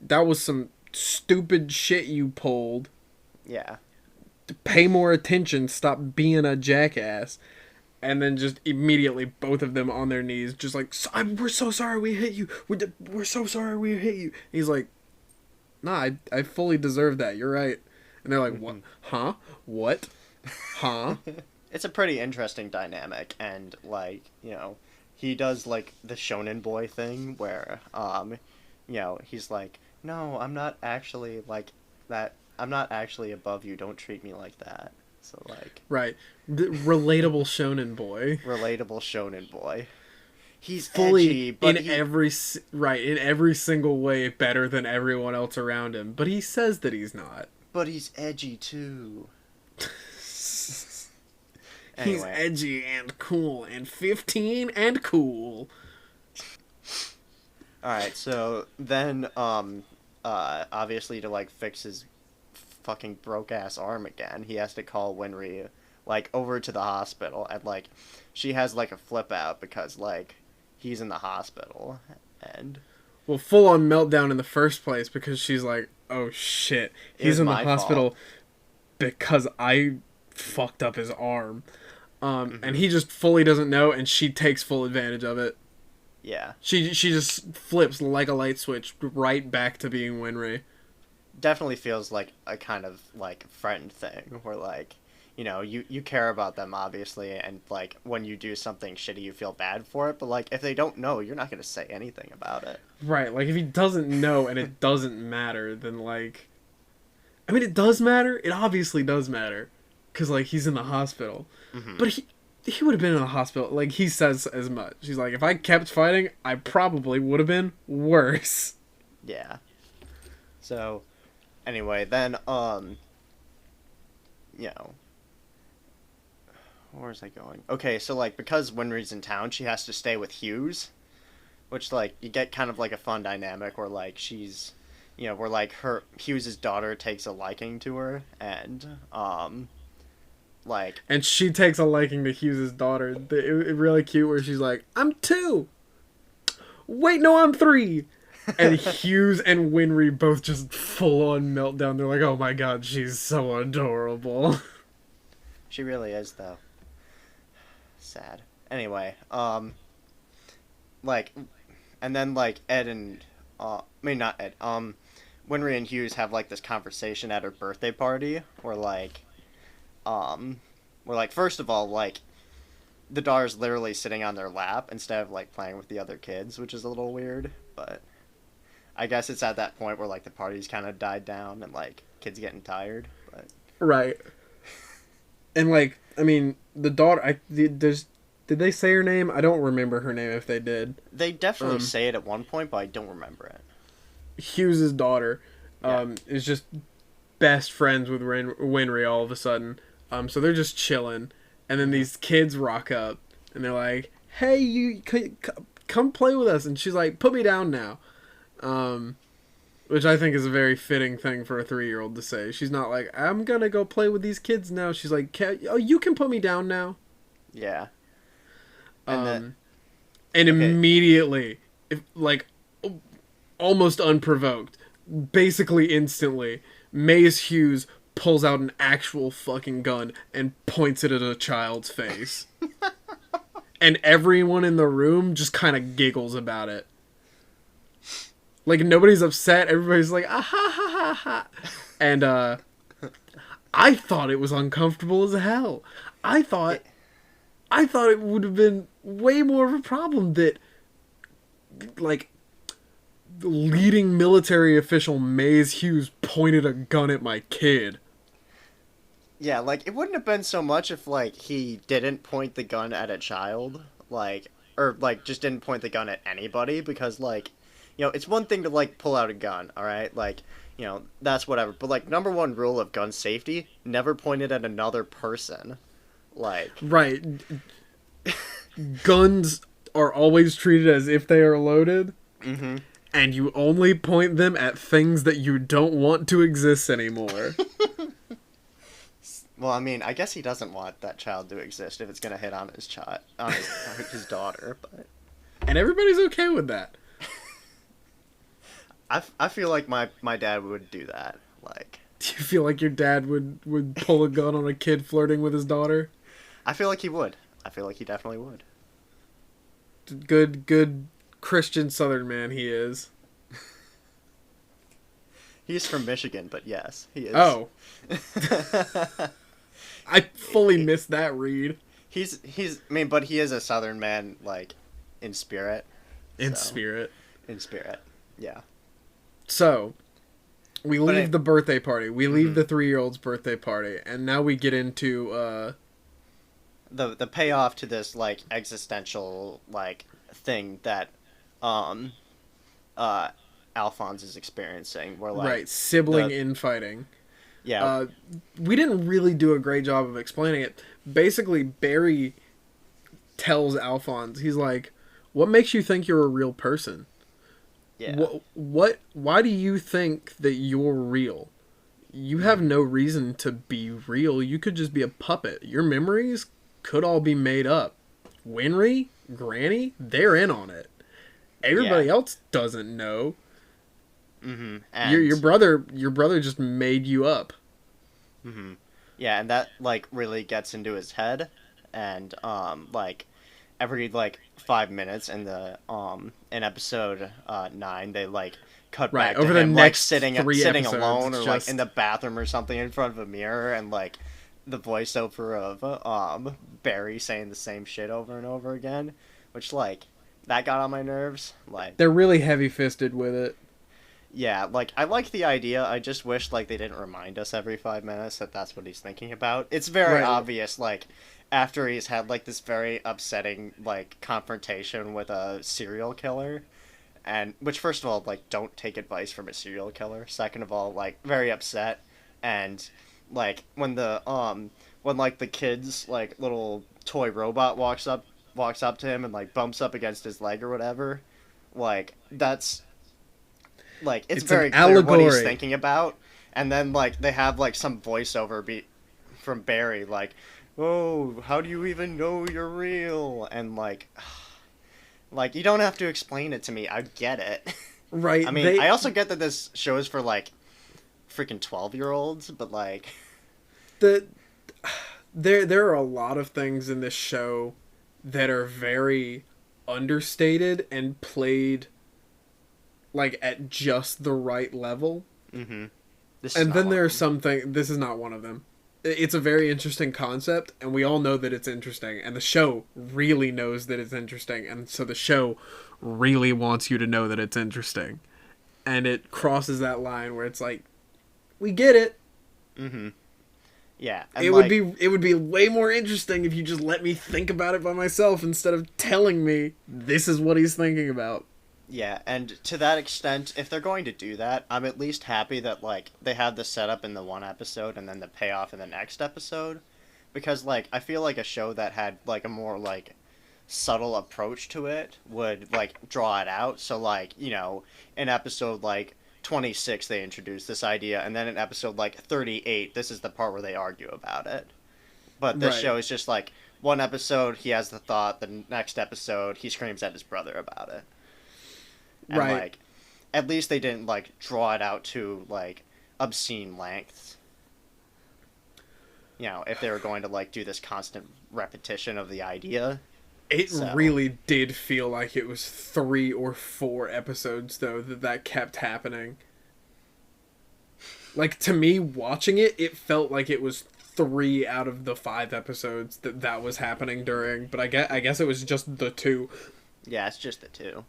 That was some stupid shit you pulled. Yeah. Pay more attention, stop being a jackass. And then just immediately both of them on their knees, just like, we're so sorry we hit you. We're so sorry we hit you. He's like, nah, I fully deserve that. You're right. And they're like, what? Huh? What? Huh? It's a pretty interesting dynamic, and, like, you know, he does, like, the shonen boy thing where, you know, he's like, no, I'm not actually, like, that, I'm not actually above you, don't treat me like that. So, like... Right. The relatable shonen boy. Relatable shonen boy. He's fully edgy, but in every single way better than everyone else around him. But he says that he's not. But he's edgy, too. Anyway. He's edgy and cool and 15 and cool. Alright, so then, obviously to, like, fix his fucking broke-ass arm again, he has to call Winry, like, over to the hospital, and, like, she has, like, a flip-out because, like, he's in the hospital, and... Well, full-on meltdown in the first place because she's like, oh shit, he's in the hospital because I fucked up his arm. And he just fully doesn't know, and she takes full advantage of it. Yeah. She just flips like a light switch right back to being Winry. Definitely feels like a kind of, like, friend thing, where, like, you know, you care about them, obviously, and, like, when you do something shitty, you feel bad for it, but, like, if they don't know, you're not going to say anything about it. Right, like, if he doesn't know and it doesn't matter, then, like... I mean, it does matter. It obviously does matter. Because, like, he's in the hospital. Mm-hmm. But he would have been in the hospital. Like, he says as much. He's like, if I kept fighting, I probably would have been worse. Yeah. So, anyway, then, you know... Where was I going? Okay, so, like, because Winry's in town, she has to stay with Hughes. Which, like, you get kind of, like, a fun dynamic where, like, she's... You know, where, like, Hughes' daughter takes a liking to her, and, like... And she takes a liking to Hughes' daughter. It really cute where she's like, I'm 2! Wait, no, I'm 3! And Hughes and Winry both just full-on meltdown. They're like, oh my god, she's so adorable. She really is, though. Sad. Anyway, like, and then, like, Ed and, not Ed, Winry and Hughes have, like, this conversation at her birthday party, where, like, first of all, like, the daughter's literally sitting on their lap instead of, like, playing with the other kids, which is a little weird, but I guess it's at that point where, like, the party's kind of died down and, like, kids getting tired, but... Right. And, like, I mean, the daughter, did they say her name? I don't remember her name if they did. They definitely say it at one point, but I don't remember it. Hughes' daughter is just best friends with Winry all of a sudden. So they're just chilling. And then these kids rock up. And they're like, hey, you come play with us. And she's like, put me down now. Which I think is a very fitting thing for a 3-year-old to say. She's not like, I'm going to go play with these kids now. She's like, oh, you can put me down now. Yeah. And immediately, like, almost unprovoked, basically instantly, Maze Hughes pulls out an actual fucking gun and points it at a child's face. And everyone in the room just kind of giggles about it. Like, nobody's upset. Everybody's like, ah ha ha ha ha. And, I thought it was uncomfortable as hell. I thought it would have been way more of a problem that, like, the leading military official Maze Hughes pointed a gun at my kid. Yeah, like, it wouldn't have been so much if, like, he didn't point the gun at a child, like, or, like, just didn't point the gun at anybody, because, like, it's one thing to, like, pull out a gun, alright? Like, that's whatever. But, like, number one rule of gun safety, never point it at another person. Like... Right. Guns are always treated as if they are loaded, Mm-hmm. and you only point them at things that you don't want to exist anymore. Well, I mean, I guess he doesn't want that child to exist if it's gonna hit on on his daughter, but... And everybody's okay with that. I feel like my dad would do that, like... Do you feel like your dad would pull a gun on a kid flirting with his daughter? I feel like he would. I feel like he definitely would. Good Christian Southern man he is. He's from Michigan, but yes, he is. Oh. I fully missed that read. But he is a Southern man, like, in spirit. In spirit. In spirit, yeah. So, we leave the birthday party. We leave the 3-year-old's birthday party, and now we get into, the payoff to this, like, existential, like, thing that, Alphonse is experiencing, where, like... Right, sibling infighting. Yeah. We didn't really do a great job of explaining it. Basically, Barry tells Alphonse, he's like, what makes you think you're a real person? Yeah. Why do you think that you're real? You have no reason to be real. You could just be a puppet. Your memories could all be made up. Winry, Granny, they're in on it. Everybody else doesn't know. Mm-hmm. Your brother just made you up. Mm-hmm. Yeah, and that, like, really gets into his head, and like, every, like, 5 minutes in the in episode 9, they, like, cut back over to the him, next like, sitting episodes, alone, or just... like in the bathroom or something in front of a mirror, and, like, the voiceover of Barry saying the same shit over and over again, which, like, that got on my nerves. Like, they're really heavy-fisted with it. Yeah, like, I like the idea. I just wish, like, they didn't remind us every 5 minutes that that's what he's thinking about. It's very obvious, like, after he's had, like, this very upsetting, like, confrontation with a serial killer, and, which, first of all, like, don't take advice from a serial killer. Second of all, like, very upset, and, like, when like, the kid's, like, little toy robot walks up to him and, like, bumps up against his leg or whatever, like, that's... Like, it's very clear what he's thinking about, and then, like, they have, like, some voiceover from Barry, like, oh, how do you even know you're real? And, like, you don't have to explain it to me. I get it. Right. I mean, I also get that this show is for, like, freaking 12-year-olds, but, like... There are a lot of things in this show that are very understated and played... like, at just the right level. Mm-hmm. And then there's something... This is not one of them. It's a very interesting concept, and we all know that it's interesting, and the show really knows that it's interesting, and so the show really wants you to know that it's interesting. And it crosses that line where it's like, we get it. Mm-hmm. Yeah. It would be way more interesting if you just let me think about it by myself instead of telling me this is what he's thinking about. Yeah, and to that extent, if they're going to do that, I'm at least happy that, like, they have the setup in the one episode and then the payoff in the next episode. Because, like, I feel like a show that had, like, a more, like, subtle approach to it would, like, draw it out. So, like, you know, in episode, like, 26, they introduce this idea, and then in episode, like, 38, this is the part where they argue about it. But this show is just, like, one episode, he has the thought, the next episode, he screams at his brother about it. And, like, at least they didn't, like, draw it out to, like, obscene lengths. You know, if they were going to, like, do this constant repetition of the idea. It really did feel like it was 3 or 4 episodes, though, that kept happening. Like, to me, watching it, it felt like it was 3 out of the 5 episodes that was happening during. But I guess it was just the 2. Yeah, it's just the 2.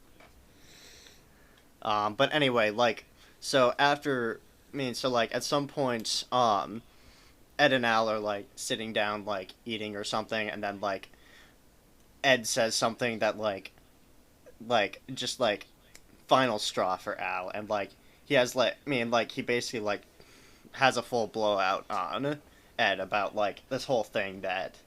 But anyway, like, so after, I mean, so, like, at some point, Ed and Al are like sitting down like eating or something, and then like Ed says something that just like final straw for Al, and like he has he basically like has a full blowout on Ed about like this whole thing that's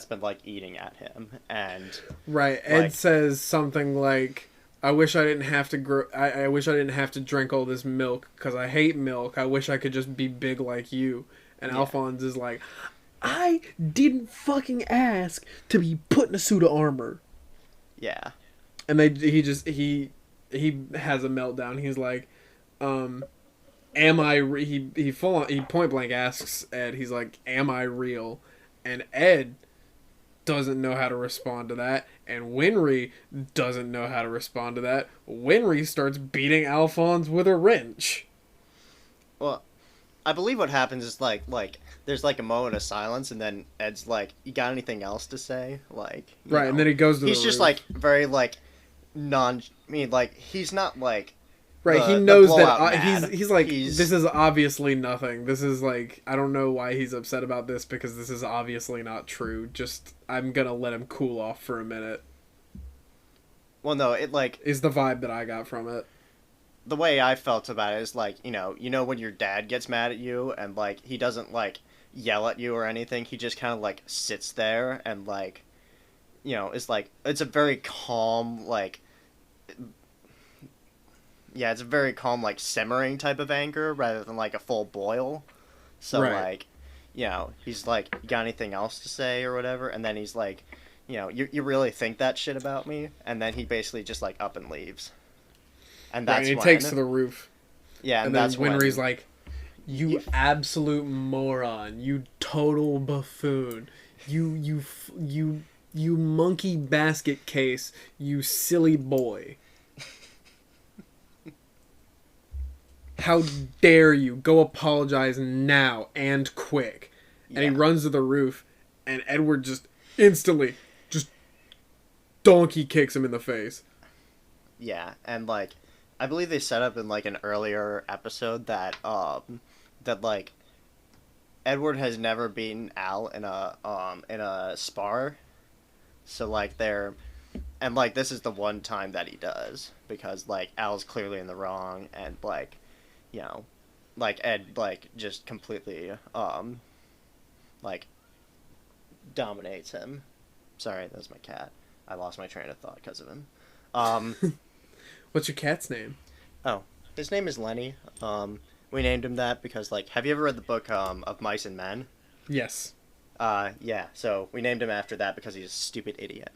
been like eating at him. And Right. Ed says something like, I wish I didn't have to I wish I didn't have to drink all this milk because I hate milk. I wish I could just be big like you. And Alphonse is like, I didn't fucking ask to be put in a suit of armor. Yeah. And he has a meltdown. He's like, am I he point blank asks Ed, he's like, am I real? And Ed doesn't know how to respond to that, and Winry doesn't know how to respond to that. Winry starts beating Alphonse with a wrench. Well, I believe what happens is like there's like a moment of silence, and then Ed's like, "You got anything else to say?" Like, right, and then he goes to he's the just roof. like very like he's not like right. He knows that he's like, this is obviously nothing. This is like, I don't know why he's upset about this because this is obviously not true. Just, I'm gonna let him cool off for a minute. Well, no, it like is the vibe that I got from it. The way I felt about it is like, you know when your dad gets mad at you and like he doesn't like yell at you or anything. He just kind of like sits there and like, it's like, it's a very calm like. Yeah, it's a very calm, like, simmering type of anger rather than, like, a full boil. So, like, he's like, you got anything else to say or whatever? And then he's like, you really think that shit about me? And then he basically just, like, up and leaves. And that's when he takes to the roof. Yeah, and then Winry's like, you absolute moron. You total buffoon. You monkey basket case. You silly boy. How dare you? Go apologize now and quick. And he runs to the roof, and Edward just instantly just donkey kicks him in the face. Yeah, and like, I believe they set up in like an earlier episode that like Edward has never beaten Al in a spar. So like and like this is the one time that he does, because like Al's clearly in the wrong, and like, like Ed like just completely like dominates him. Sorry, that was my cat. I lost my train of thought because of him. What's your cat's name? Oh, his name is Lenny. We named him that because, like, have you ever read the book of Mice and Men? Yes. Yeah. So we named him after that because he's a stupid idiot.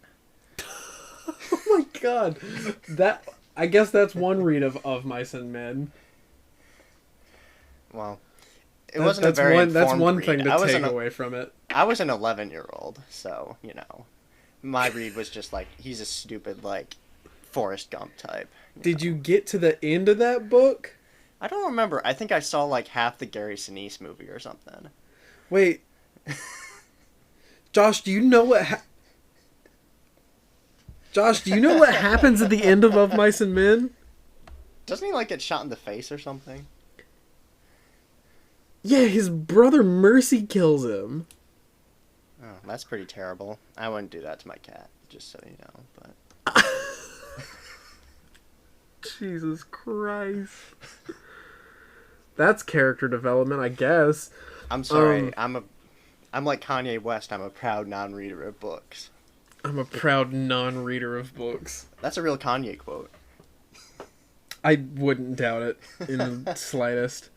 Oh my god, I guess that's one read of Mice and Men. Well, it wasn't a very informed That's one read. thing to take away from it. I was an 11-year-old, so my read was just like, he's a stupid like Forrest Gump type. Did you get to the end of that book? I don't remember. I think I saw like half the Gary Sinise movie or something. Wait, Josh, do you know what? Josh, do you know what happens at the end of Mice and Men? Doesn't he like get shot in the face or something? Yeah, his brother Mercy kills him. Oh, that's pretty terrible. I wouldn't do that to my cat, just so you know. But Jesus Christ, that's character development, I guess. I'm sorry. I'm like Kanye West. I'm a proud non-reader of books. I'm a proud non-reader of books. That's a real Kanye quote. I wouldn't doubt it in the slightest.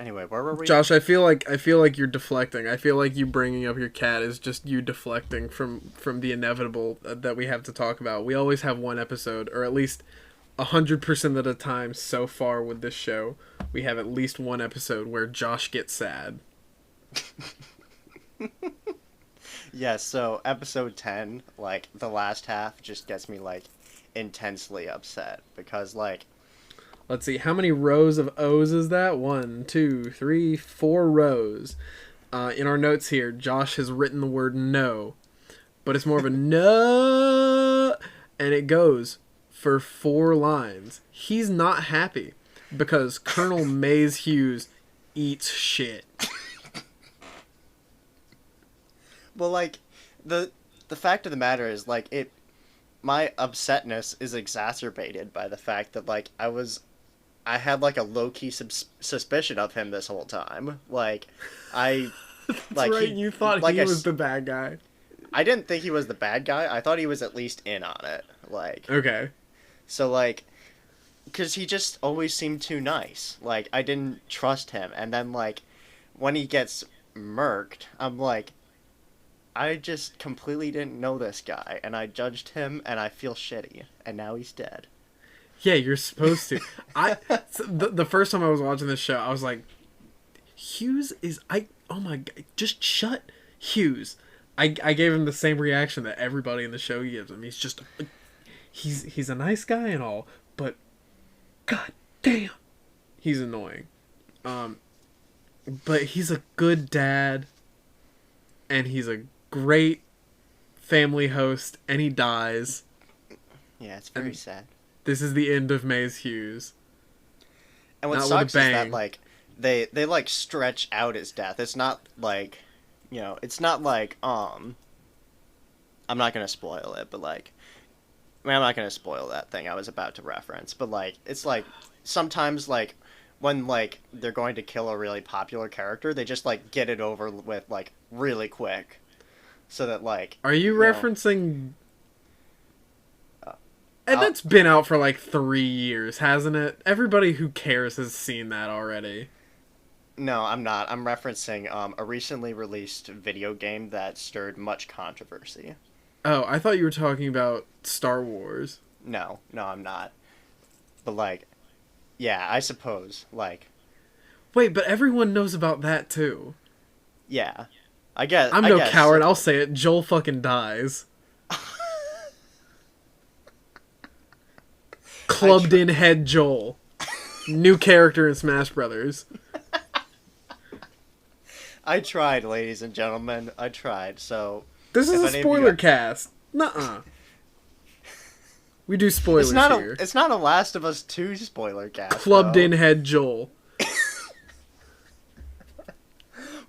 Anyway, where were we? Josh, I feel like you're deflecting. I feel like you bringing up your cat is just you deflecting from the inevitable that we have to talk about. We always have one episode, or at least 100% of the time so far with this show, we have at least one episode where Josh gets sad. Yeah, so episode 10, like, the last half just gets me, like, intensely upset, because, like... Let's see, how many rows of O's is that? 1, 2, 3, 4 rows. In our notes here, Josh has written the word no, but it's more of a no, and it goes for 4 lines. He's not happy. because Colonel Mays Hughes eats shit. Well, like, the fact of the matter is, like, my upsetness is exacerbated by the fact that, like, I had, like, a low-key suspicion of him this whole time. Like, That's like, right, you thought like he was the bad guy. I didn't think he was the bad guy. I thought he was at least in on it. Like, Okay. so, like, because he just always seemed too nice. Like, I didn't trust him. And then, like, when he gets murked, I'm like, I just completely didn't know this guy. And I judged him, and I feel shitty. And now he's dead. Yeah, you're supposed to. The first time I was watching this show, I was like, Hughes is... oh my God, just shut Hughes. I gave him the same reaction that everybody in the show gives him. He's just... He's a nice guy and all, but... God damn! He's annoying. But he's a good dad, and he's a great family host, and he dies. Yeah, it's very sad. This is the end of Mays Hughes. And what Not sucks with a is bang. that, like, they like stretch out his death. It's not like, you know, it's not like, I'm not gonna spoil it, but like, I mean, I'm not gonna spoil that thing I was about to reference, but like, it's like, sometimes like, when like, they're going to kill a really popular character, they just like, get it over with like, really quick. So that like... Are you referencing... And I'll- that's been out for like 3 years, hasn't it? Everybody who cares has seen that already. No, I'm not. I'm referencing a recently released video game that stirred much controversy. Oh, I thought you were talking about Star Wars. No, I'm not. But like, yeah, I suppose. Like, Wait, but everyone knows about that too. yeah, I guess. I'm I no guess. coward, I'll say it. Joel fucking dies. Clubbed in head Joel. New character in Smash Brothers. I tried, ladies and gentlemen. I tried. So This is if a any of you spoiler got- cast. Nuh-uh. We do spoilers It's not here. It's not a Last of Us 2 spoiler cast. Clubbed though. in head Joel.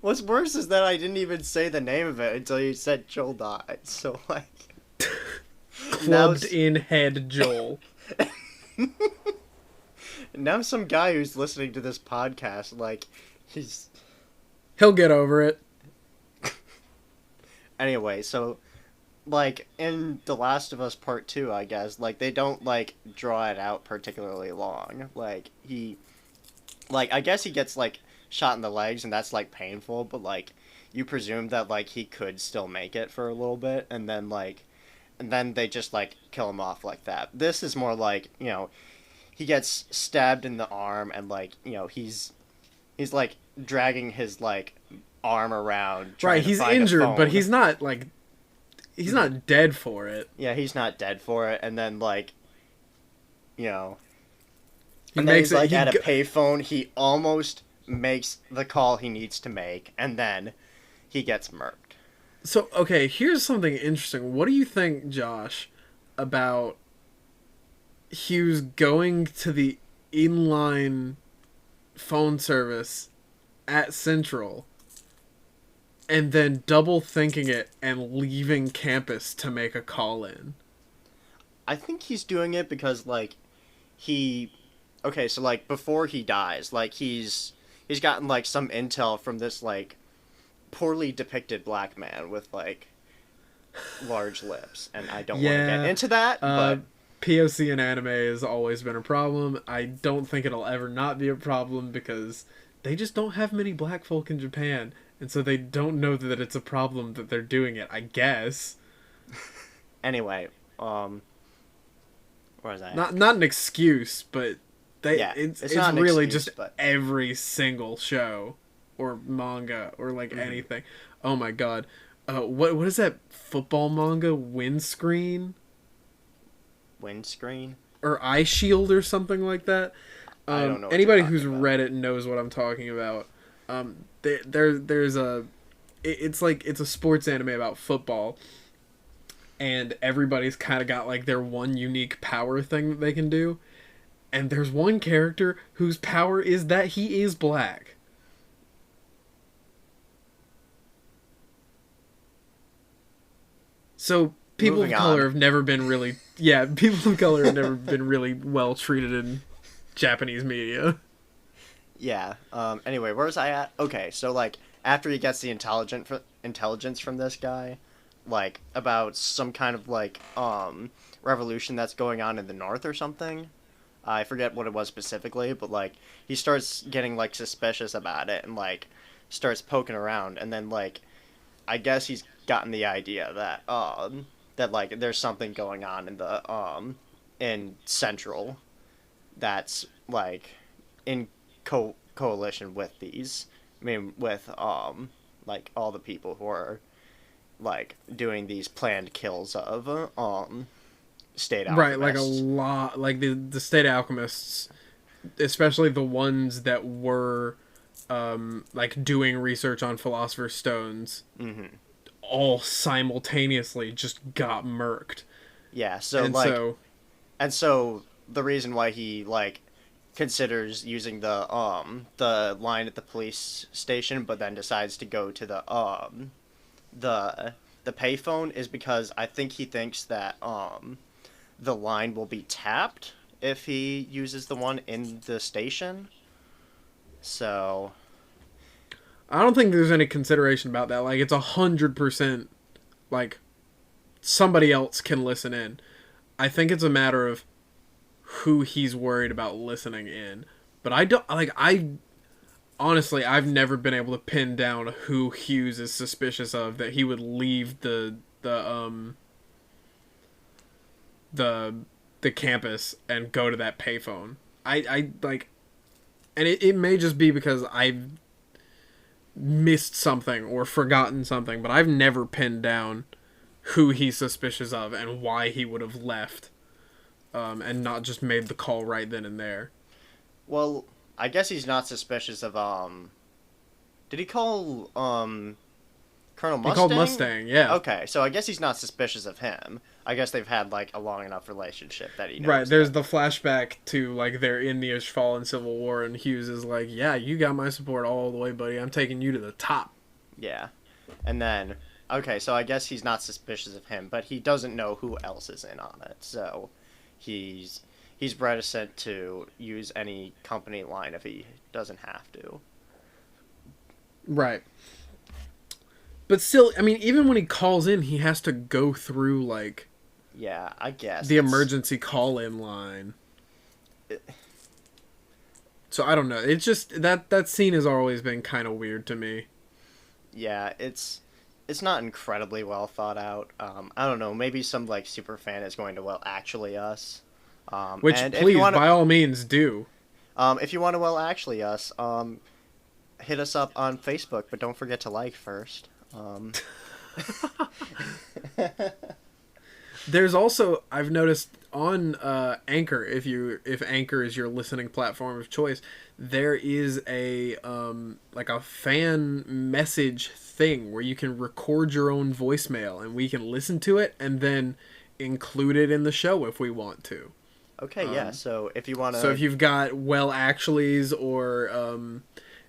What's worse is that I didn't even say the name of it until you said Joel died. So like, Clubbed in head Joel. now some guy who's listening to this podcast, like, He'll get over it. Anyway, so, like, in The Last of Us Part 2, I guess, like, they don't, like, draw it out particularly long. Like, I guess he gets, like, shot in the legs, and that's, like, painful, but, like, you presume that, like, he could still make it for a little bit, and then, like, they just, like, kill him off like that. This is more like, you know, he gets stabbed in the arm, and, like, you know, he's like, dragging his, like, arm around. Right, he's injured, but he's not, like... He's not dead for it. Yeah, he's not dead for it, and then, like, you know... He and then makes he's, like, it, at a payphone, he almost makes the call he needs to make, and then he gets murked. So, okay, here's something interesting. What do you think, Josh, about Hughes going to the inline phone service at Central and then double thinking it and leaving campus to make a call in? I think he's doing it because, like, okay, so, like, before he dies, like, he's gotten, like, some intel from this, like, poorly depicted black man with, like, large lips, and I don't want to get into that, but... POC in anime has always been a problem. I don't think it'll ever not be a problem because they just don't have many black folk in Japan, and so they don't know that it's a problem that they're doing it, I guess. Anyway, where was I? Not an excuse, but it's not an really excuse, just but... every single show or manga or like anything. Oh my god. What is that football manga? Windscreen? Windscreen? Or Eye Shield or something like that? I don't know what Anybody you're who's talking about. read it knows what I'm talking about. There's a... It's like, it's a sports anime about football. And everybody's kind of got like their one unique power thing that they can do. and there's one character whose power is that he is black. So people Moving of color on. have never been really, yeah, people of color have never been really well treated in Japanese media. Yeah. Anyway, where was I at? Okay, so like after he gets the intelligence from this guy, like about some kind of like revolution that's going on in the north or something. I forget what it was specifically, but like he starts getting like suspicious about it and like starts poking around, and then like I guess he's gotten the idea that like there's something going on in the in Central that's like in coalition with these. I mean, with like all the people who are like doing these planned kills of state alchemists. Right, like a lot, like the state alchemists, especially the ones that were like doing research on philosopher's stones, all simultaneously just got murked. Yeah, so And like so and so the reason why he like considers using the line at the police station but then decides to go to the payphone is because I think he thinks that the line will be tapped if he uses the one in the station. So I don't think there's any consideration about that. Like, it's 100% like somebody else can listen in. I think it's a matter of who he's worried about listening in. But I don't like honestly, I've never been able to pin down who Hughes is suspicious of that he would leave the campus and go to that payphone. I like, and it may just be because I've missed something or forgotten something, but I've never pinned down who he's suspicious of and why he would have left, and not just made the call right then and there. well, I guess he's not suspicious of did he call Colonel Mustang? He called Mustang, yeah. Okay, so I guess he's not suspicious of him. I guess they've had like a long enough relationship that he knows. Right, there's the flashback to like they're in the Ishvalan Civil War, and Hughes is like, "Yeah, you got my support all the way, buddy. I'm taking you to the top." Yeah, and then okay, so I guess he's not suspicious of him, but he doesn't know who else is in on it. So he's reticent to use any company line if he doesn't have to. Right. But still, I mean, even when he calls in, he has to go through like Yeah, I guess the emergency call-in line. So I don't know. It's just that scene has always been kind of weird to me. Yeah, it's not incredibly well thought out. I don't know. Maybe some like super fan is going to Actually Us. Which, and please, by all means, do. If you want to Actually Us, hit us up on Facebook, but don't forget to like first. There's also, I've noticed on Anchor, if Anchor is your listening platform of choice, there is a like a fan message thing where you can record your own voicemail and we can listen to it and then include it in the show if we want to. Okay, yeah. So if you want to, So if you've got actuallys or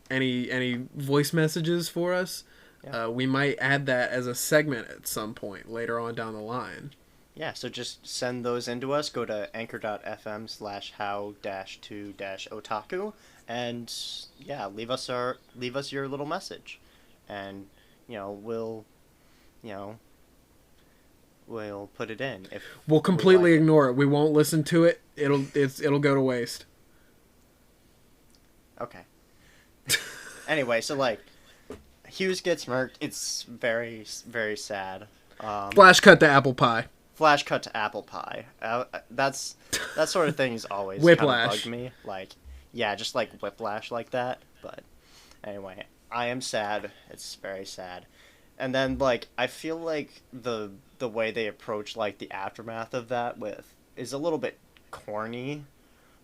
any voice messages for us, Yeah. we might add that as a segment at some point later on down the line. yeah, so just send those into us. Go to anchor.fm/how-to-otaku and yeah, leave us your little message, and we'll put it in. If We'll completely like ignore it. We won't listen to it. It'll go to waste. Okay. Anyway, so like Hughes gets murked. It's very, very sad. Flash cut to apple pie. Flash cut to apple pie. That sort of thing's always Whiplash. kind of bugged me. Like, yeah, just like whiplash like that. But anyway, I am sad. It's very sad. And then like I feel like the way they approach like the aftermath of that is a little bit corny.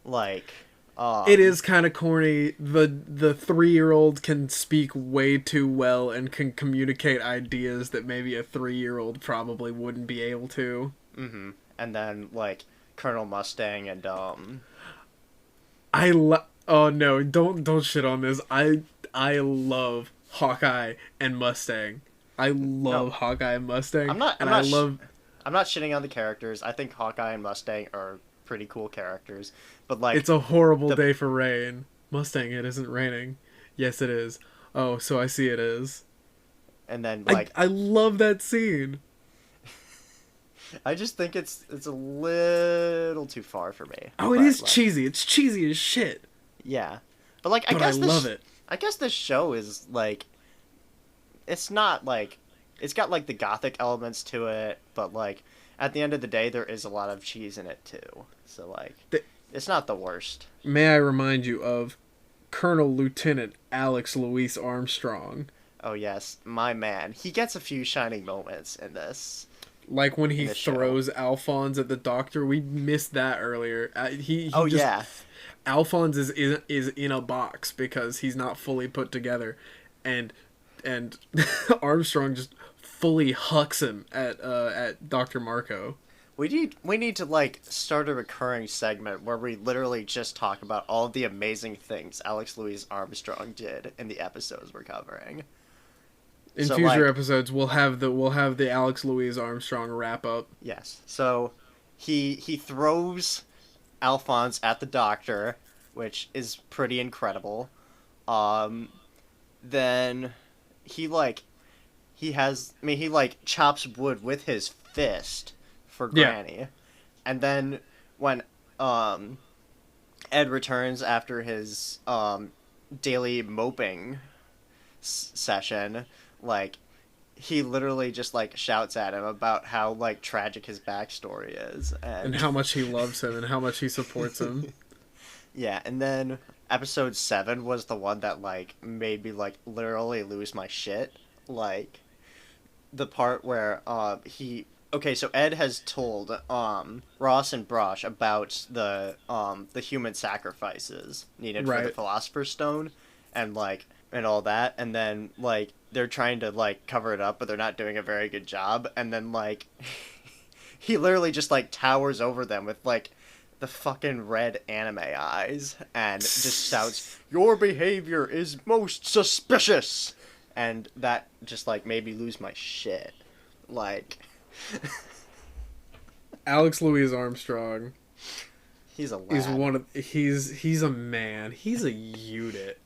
Like It is kind of corny. The 3-year-old can speak way too well and can communicate ideas that maybe a 3-year-old probably wouldn't be able to. Mm-hmm. And then like Colonel Mustang and Oh no, don't shit on this. I love Hawkeye and Mustang. I love No, Hawkeye and Mustang, I'm not. and I love. I'm not shitting on the characters. I think Hawkeye and Mustang are pretty cool characters. But like It's a horrible the day for rain. Mustang, it isn't raining. Yes, it is. Oh, so I see it is. and then I like I love that scene. I just think it's a little too far for me. Oh, it But is like cheesy. It's cheesy as shit. yeah, but like But I love it. I guess this show is like it's not like it's got like the gothic elements to it, but like at the end of the day there is a lot of cheese in it too. So like The- it's not the worst. May I remind you of Colonel Lieutenant Alex Louis Armstrong? Oh yes, my man. He gets a few shining moments in this. Like when he In the show. throws Alphonse at the doctor. We missed that earlier. He Oh just, yeah. Alphonse is in a box because he's not fully put together, and Armstrong just fully hucks him at Dr. Marco. We need to like start a recurring segment where we literally just talk about all of the amazing things Alex Louis Armstrong did in the episodes we're covering. In So, future like- episodes, we'll have the Alex Louis Armstrong wrap up. Yes. So he throws Alphonse at the doctor, which is pretty incredible. Then he chops wood with his fist for Yeah. Granny. And then when Ed returns after his daily moping session, like he literally just like shouts at him about how like tragic his backstory is And how much he loves him and how much he supports him. yeah, and then episode 7 was the one that like made me like literally lose my shit. Like the part where so Ed has told Ross and Brosh about the human sacrifices needed for the Right. Philosopher's Stone and like and all that, and then like they're trying to like cover it up but they're not doing a very good job, and then like he literally just like towers over them with like the fucking red anime eyes and just shouts, "Your behavior is most suspicious," and that just like made me lose my shit. Like Alex Louis Armstrong he's a lad. he's a man. He's a unit.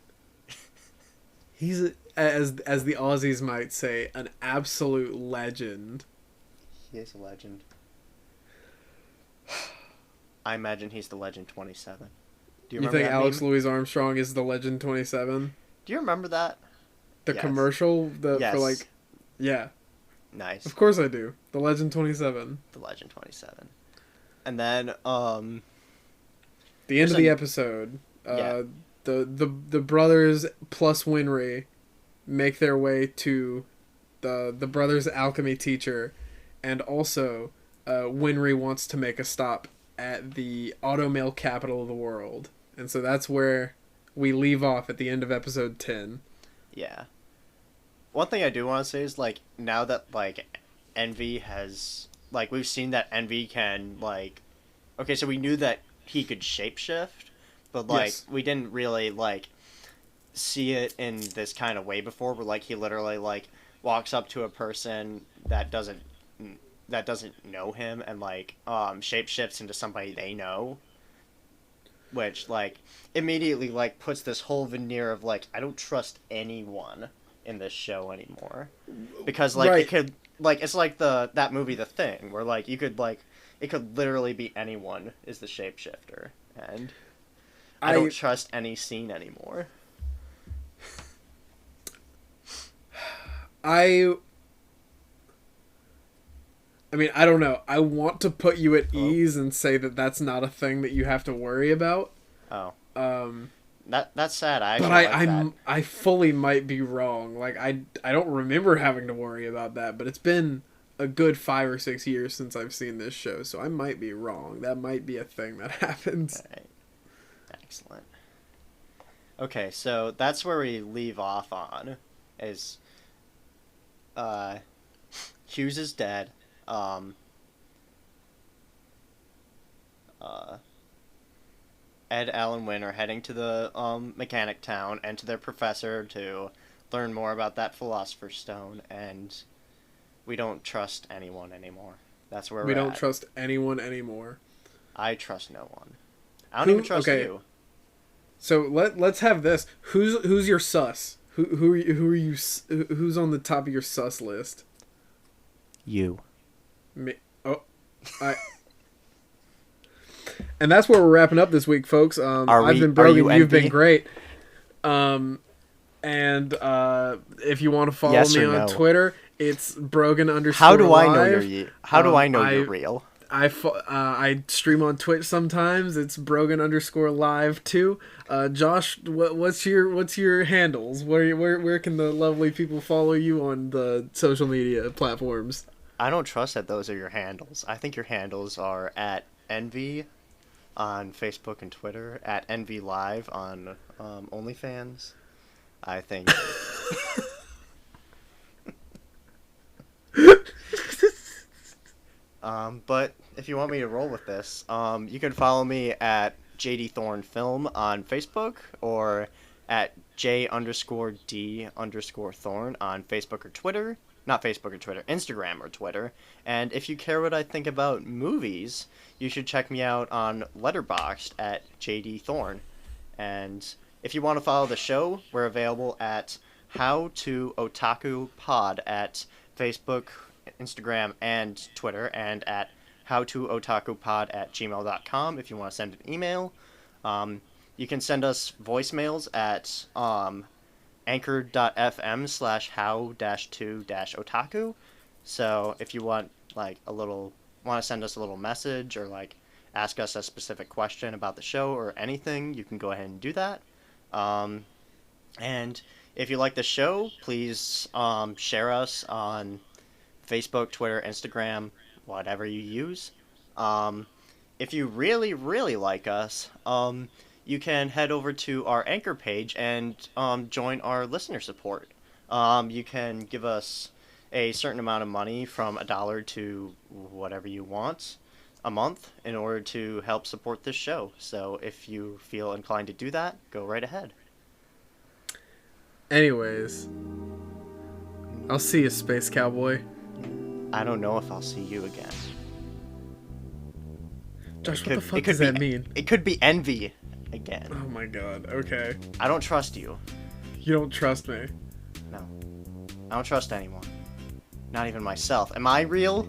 As the Aussies might say, an absolute legend. He is a legend. I imagine he's the Legend 27. Do you You remember think that Alex meme? Louis Armstrong is the Legend 27? Do you remember that? The Yes. commercial Yes. for like, yeah, Nice. of course I do. The Legend 27. The Legend 27. And then The end There's of the a- episode, Yeah. the brothers plus Winry make their way to the brothers' alchemy teacher, and also Winry wants to make a stop at the automail capital of the world, and so that's where we leave off at the end of episode 10. yeah. One thing I do want to say is like now that like Envy has like we've seen that Envy can like okay, so we knew that he could shapeshift, but like Yes. we didn't really like see it in this kind of way before where like he literally like walks up to a person that doesn't know him and like shapeshifts into somebody they know, which like immediately like puts this whole veneer of like I don't trust anyone in this show anymore, because like Right. it could like it's like that movie The Thing where like you could like it could literally be anyone is the shapeshifter, and I don't trust any scene anymore. I mean, I don't know. I want to put you at ease and say that that's not a thing that you have to worry about. Oh, Um, that's sad. I actually but like that. I fully might be wrong. Like I don't remember having to worry about that, but it's been a good 5 or 6 years since I've seen this show, so I might be wrong. That might be a thing that happens. Alright. Excellent. Okay, so that's where we leave off on, is Hughes is dead. Ed, Al, and Win are heading to the mechanic town and to their professor to learn more about that Philosopher's Stone, and we don't trust anyone anymore. That's where We we're don't at. trust anyone anymore. I trust no one. I don't even trust okay. you. So let's have this. Who's your sus? Who are you? Who's on the top of your sus list? You. Me. Oh, I. And that's where we're wrapping up this week, folks. I've been Brogan. You've been great. And if you want to follow me on Twitter, it's Brogan_. How do I know live. you're? How do I know you're real? I stream on Twitch sometimes. It's Brogan_live too. Josh, what's your handles? Where can the lovely people follow you on the social media platforms? I don't trust that those are your handles. I think your handles are at Envy on Facebook and Twitter, at Envy Live on OnlyFans. I think. But if you want me to roll with this, you can follow me at JDThorne Film on Facebook or at J_D_Thorne on Facebook or Twitter. Not Facebook or Twitter, Instagram or Twitter. And if you care what I think about movies, you should check me out on Letterboxd at JDThorne. And if you want to follow the show, we're available at How to Otaku Pod at Facebook, Instagram, and Twitter, and at howtootakupod@gmail.com if you want to send an email. You can send us voicemails at anchor.fm/how-to-otaku. So if you want want to send us a little message or ask us a specific question about the show or anything, you can go ahead and do that. And if you like the show, please share us on Facebook, Twitter, Instagram, whatever you use. If you really, really like us, you can head over to our Anchor page and join our listener support. You can give us a certain amount of money from $1 to whatever you want a month in order to help support this show. So if you feel inclined to do that, go right ahead. Anyways, I'll see you, Space Cowboy. I don't know if I'll see you again. Josh, what the fuck does that mean? It could be Envy again. Oh my god, okay. I don't trust you. You don't trust me. No. I don't trust anyone. Not even myself. Am I real?